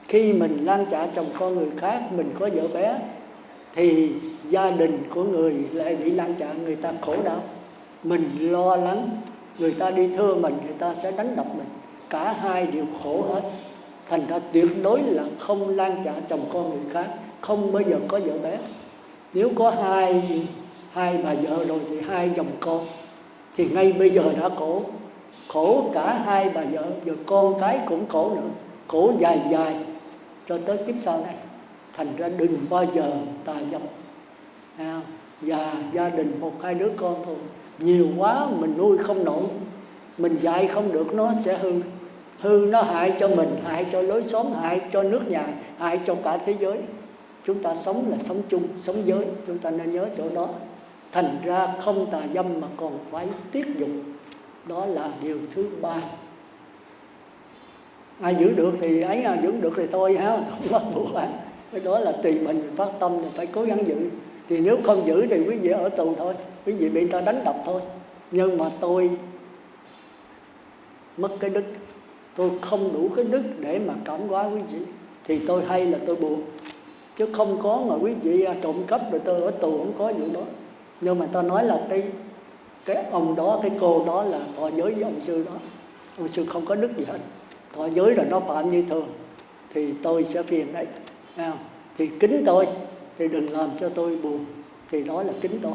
Khi mình lan trả chồng con người khác, mình có vợ bé, thì gia đình của người lại bị lan trả, người ta khổ đau. Mình lo lắng, người ta đi thưa mình, người ta sẽ đánh đập mình. Cả hai đều khổ hết. Thành ra tuyệt đối là không lan trả chồng con người khác, không bao giờ có vợ bé. Nếu có hai bà vợ rồi thì hai dòng con, thì ngay bây giờ đã khổ cả hai bà vợ, rồi con cái cũng khổ nữa, khổ dài dài cho tới kiếp sau này. Thành ra đừng bao giờ tà dâm. Và gia đình một hai đứa con thôi, nhiều quá mình nuôi không nổi, mình dạy không được, nó sẽ hư, nó hại cho mình, hại cho lối xóm, hại cho nước nhà, hại cho cả thế giới. Chúng ta sống là sống chung, sống giới, chúng ta nên nhớ chỗ đó. Thành ra không tà dâm mà còn phải tiết dục, đó là điều thứ ba. Ai giữ được thì ấy, giữ được thì thôi ha, không bắt buộc á. Cái đó là tùy mình phát tâm, mình phải cố gắng giữ. Thì nếu không giữ thì quý vị ở tù thôi, quý vị bị người ta đánh đập thôi. Nhưng mà tôi mất cái đức, tôi không đủ cái đức để mà cảm hóa quý vị, thì tôi hay là tôi buồn. Chứ không có mà quý vị trộm cắp rồi tôi ở tù, không có vụ đó. Nhưng mà ta nói là cái ông đó, cái cô đó là thọ giới với ông sư đó. Ông sư không có đức gì hết, thọ giới rồi nó phạm như thường, thì tôi sẽ phiền đấy. Thì kính tôi, thì đừng làm cho tôi buồn, thì đó là kính tôi.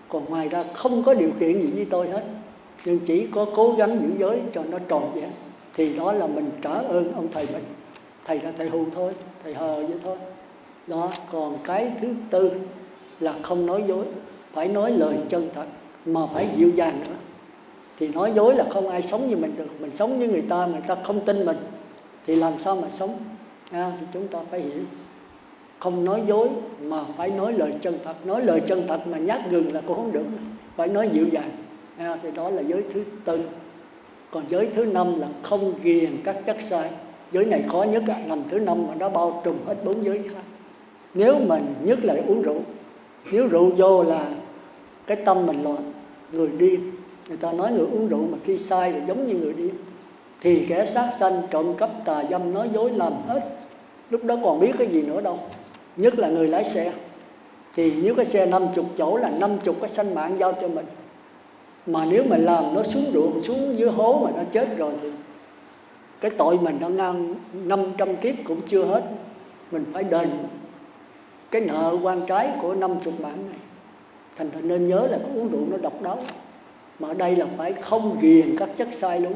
Còn ngoài ra không có điều kiện gì với tôi hết, nhưng chỉ có cố gắng giữ giới cho nó tròn vẹn, thì đó là mình trả ơn ông thầy mình. Thầy là thầy hù thôi, thầy hờ vậy thôi đó. Còn cái thứ tư là không nói dối, phải nói lời chân thật mà phải dịu dàng nữa. Thì nói dối là không ai sống như mình được. Mình sống với người ta không tin mình, thì làm sao mà sống? Thì chúng ta phải hiểu, không nói dối mà phải nói lời chân thật. Nói lời chân thật mà nhát gừng là cũng không được, phải nói dịu dàng. Thì đó là giới thứ tư. Còn giới thứ năm là không ghiền các chất sai. Giới này khó nhất, nằm thứ năm mà nó bao trùm hết 4 giới khác. Nếu mình nhất là uống rượu, nếu rượu vô là cái tâm mình loạn, người điên. Người ta nói người uống rượu mà khi sai là giống như người điên. Thì kẻ sát sanh, trộm cắp, tà dâm, nói dối làm hết. Lúc đó còn biết cái gì nữa đâu. Nhất là người lái xe, thì nếu cái xe 50 chỗ là 50 cái sanh mạng giao cho mình. Mà nếu mà làm nó xuống ruộng, xuống dưới hố mà nó chết rồi, thì cái tội mình nó ngang 500 kiếp cũng chưa hết. Mình phải đền cái nợ oan trái của 50 mạng này. Thành ra nên nhớ là cái uống rượu nó độc đáo. Mà ở đây là phải không ghiền các chất sai luôn.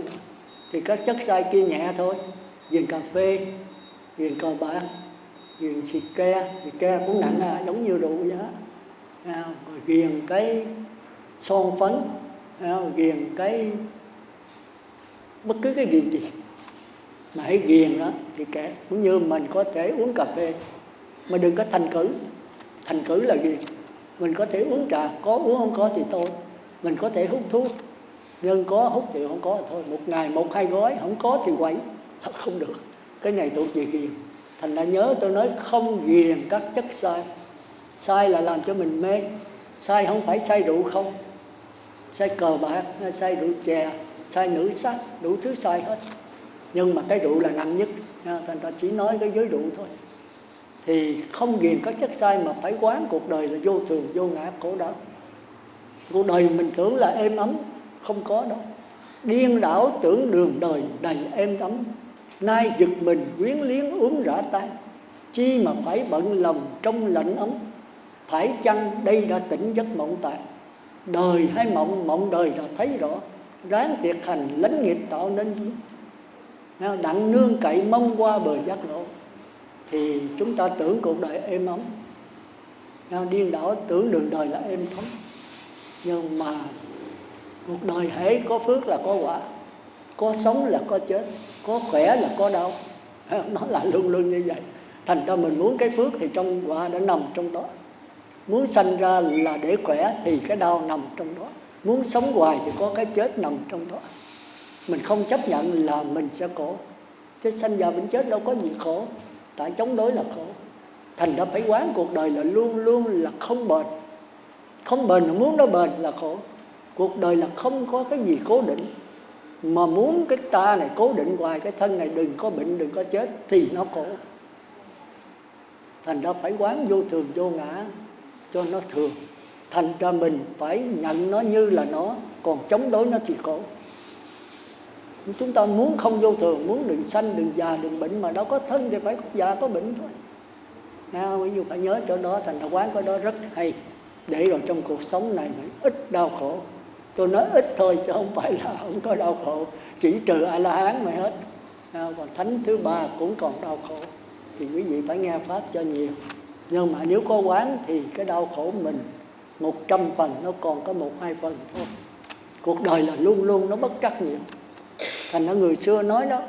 Thì các chất sai kia nhẹ thôi, ghiền cà phê, ghiền cờ bạc, ghiền xì ke cũng nặng giống như rượu vậy đó. Rồi ghiền cái son phấn, ghiền cái bất cứ cái ghiền gì mà hãy ghiền đó thì kẻ cũng như mình có thể uống cà phê mà đừng có thành cử là ghiền. Mình có thể uống trà, có uống không có thì thôi. Mình có thể hút thuốc, nhưng có hút thì không có thì thôi. Một ngày 1-2 gói, không có thì quậy, thật không được. Cái này thuộc về ghiền. Thành ra nhớ tôi nói không ghiền các chất sai. Sai là làm cho mình mê. Sai không phải say rượu không, sai cờ bạc, sai rượu chè, sai nữ sắc, đủ thứ sai hết. Nhưng mà cái rượu là nặng nhất. Thành ra chỉ nói cái giới rượu thôi. Thì không ghiền các chất sai mà phải quán cuộc đời là vô thường, vô ngã, khổ đau. Cuộc đời mình tưởng là êm ấm, không có đâu. Điên đảo tưởng đường đời đầy êm ấm, nay giật mình quyến liếng uống rã tan. Chi mà phải bận lòng trong lạnh ấm, phải chăng đây đã tỉnh giấc mộng tàn. Đời hay mộng, mộng đời đã thấy rõ, ráng thiệt hành lánh nghiệp tạo nên duyên. Đặng nương cậy mong qua bờ giác ngộ. Thì chúng ta tưởng cuộc đời êm ấm, điên đảo tưởng đường đời là êm thấm. Nhưng mà cuộc đời hễ có phước là có quả, có sống là có chết, có khỏe là có đau. Nó là luôn luôn như vậy. Thành ra mình muốn cái phước thì trong quả đã nằm trong đó. Muốn sanh ra là để khỏe thì cái đau nằm trong đó. Muốn sống hoài thì có cái chết nằm trong đó. Mình không chấp nhận là mình sẽ khổ. Chứ sanh già bệnh chết đâu có gì khổ. Tại chống đối là khổ. Thành ra phải quán cuộc đời là luôn luôn là không bền. Không bền, muốn nó bền là khổ. Cuộc đời là không có cái gì cố định. Mà muốn cái ta này cố định hoài, cái thân này đừng có bệnh, đừng có chết thì nó khổ. Thành ra phải quán vô thường vô ngã cho nó thường. Thành ra mình phải nhận nó như là nó, còn chống đối nó thì khổ. Chúng ta muốn không vô thường, muốn đừng sanh, đừng già, đừng bệnh, mà đâu có thân thì phải có già, có bệnh thôi. Ví dụ phải nhớ chỗ đó, thành ra quán cái đó rất hay. Để rồi trong cuộc sống này mình ít đau khổ. Tôi nói ít thôi chứ không phải là không có đau khổ. Chỉ trừ A-la-hán mà hết. Còn thánh thứ ba cũng còn đau khổ. Thì quý vị phải nghe Pháp cho nhiều. Nhưng mà nếu có quán thì cái đau khổ mình 100% nó còn có 1-2% thôi. Cuộc đời là luôn luôn nó bất trắc nhiều. Thành ra người xưa nói đó,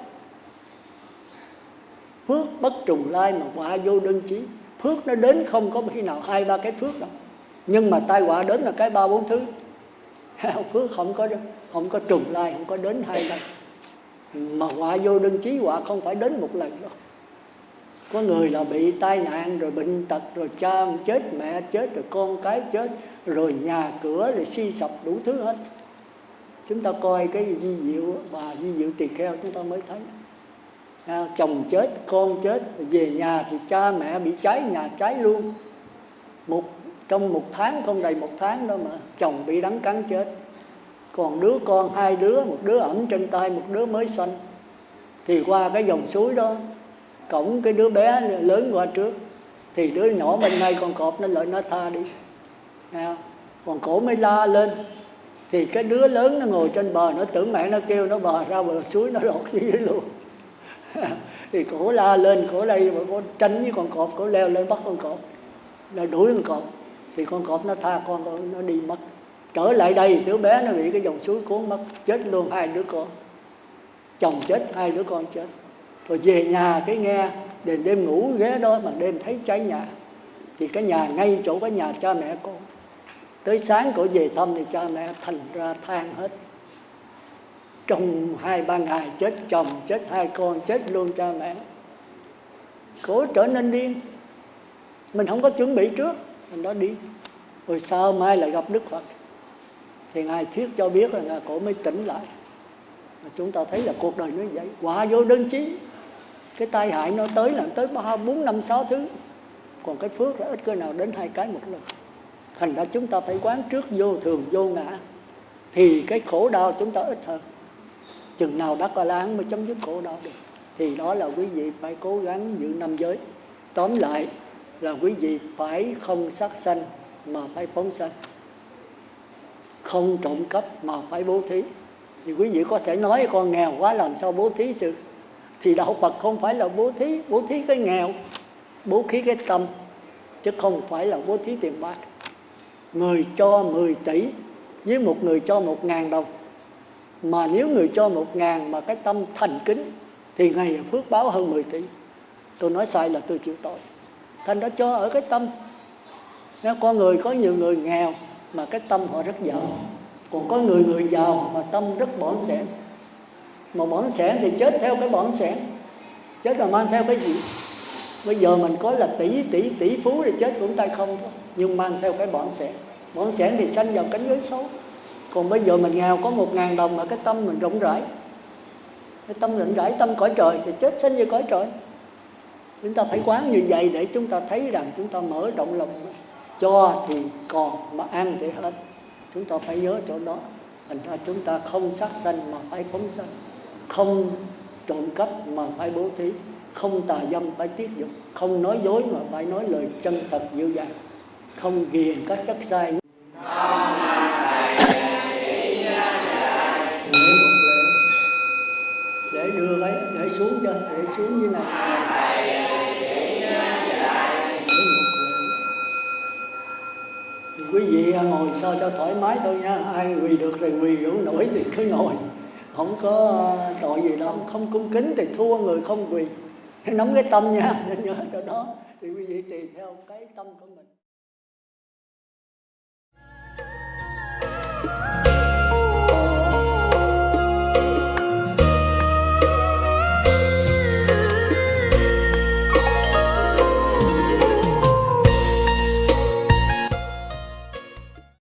phước bất trùng lai mà họa vô đơn chí. Phước nó đến không có khi nào 2-3 cái phước đâu. Nhưng mà tai họa đến là cái 3-4 thứ. Phước không có trùng lai, không có đến 2 lần. Mà họa vô đơn chí, họa không phải đến 1 lần đâu. Có người là bị tai nạn, rồi bệnh tật, rồi cha chết, mẹ chết, rồi con cái chết, rồi nhà cửa, rồi suy sập đủ thứ hết. Chúng ta coi cái di diệu, bà di diệu tỳ kheo chúng ta mới thấy. Chồng chết, con chết, về nhà thì cha mẹ bị cháy, nhà cháy luôn. Trong 1 tháng, không đầy 1 tháng đó mà chồng bị rắn cắn chết. Còn đứa con 2 đứa, một đứa ẵm trên tay, một đứa mới sanh. Thì qua cái dòng suối đó, cổng cái đứa bé lớn qua trước, thì đứa nhỏ bên này con cọp nó lợi nó tha đi. Còn cổ mới la lên. Thì cái đứa lớn nó ngồi trên bờ, nó tưởng mẹ nó kêu, nó bò ra bờ suối, nó lọt xuống dưới luôn. Thì cổ la lên, cổ đây, cổ tranh với con cọp, cổ leo lên bắt con cọp, nó đuổi con cọp. Thì con cọp nó tha con, nó đi mất. Trở lại đây, đứa bé nó bị cái dòng suối cuốn mất, chết luôn 2 đứa con. Chồng chết, 2 đứa con chết. Rồi về nhà cái nghe, đêm ngủ ghé đó mà đêm thấy cháy nhà. Thì cái nhà ngay chỗ cái nhà cha mẹ con. Tới sáng cổ về thăm thì cha mẹ thành ra than hết. Trong 2-3 ngày chết chồng, chết 2 con, chết luôn cha mẹ. Cổ trở nên điên. Mình không có chuẩn bị trước, mình đó điên. Rồi sau mai lại gặp Đức Phật. Thì Ngài thuyết cho biết là cổ mới tỉnh lại. Và chúng ta thấy là cuộc đời nó vậy. Quả vô đơn chí. Cái tai hại nó tới là tới 3, 4, 5, 6 thứ. Còn cái phước là ít cơ nào đến 2 cái một lần. Thành ra chúng ta phải quán trước vô thường vô ngã. Thì cái khổ đau chúng ta ít hơn. Chừng nào đắc A-la-hán mới chấm dứt khổ đau được. Thì đó là quý vị phải cố gắng giữ 5 giới. Tóm lại là quý vị phải không sát sanh mà phải phóng sanh. Không trộm cắp mà phải bố thí. Thì quý vị có thể nói con nghèo quá làm sao bố thí sự. Thì Đạo Phật không phải là bố thí cái nghèo, bố thí cái tâm, chứ không phải là bố thí tiền bạc. Người cho 10 tỷ với một người cho 1.000 đồng. Mà nếu người cho 1.000 mà cái tâm thành kính thì ngày phước báo hơn 10 tỷ. Tôi nói sai là tôi chịu tội. Thành đã cho ở cái tâm. Nếu con người có nhiều người nghèo mà cái tâm họ rất giàu. Còn có người giàu mà tâm rất bỏn sẻn. Mà bỏn sẻn thì chết theo cái bỏn sẻn. Chết là mang theo cái gì? Bây giờ mình có là tỷ phú thì chết cũng tay không thôi. Nhưng mang theo cái bỏn sẻn. Bỏn sẻn thì sanh vào cảnh giới xấu. Còn bây giờ mình nghèo có 1.000 đồng mà cái tâm mình rộng rãi. Cái tâm rộng rãi, tâm cõi trời thì chết sanh về cõi trời. Chúng ta phải quán như vậy để chúng ta thấy rằng chúng ta mở rộng lòng. Cho thì còn mà ăn thì hết. Chúng ta phải nhớ chỗ đó. Thành ra chúng ta không sát sanh mà phải phóng sanh. Không trộm cắp mà phải bố thí. Không tà dâm phải tiết dục. Không nói dối mà phải nói lời chân thật dịu dàng. Không ghiền các chất sai. Để đưa cái để xuống cho, để xuống như này. Thì quý vị ngồi sao cho thoải mái thôi nha. Ai quỳ được thì quỳ, không nổi thì cứ ngồi. Không có tội gì đâu. Không cung kính thì thua người không quỳ. Nắm cái tâm nha, nhớ cho đó. Thì quý vị tùy theo cái tâm của mình.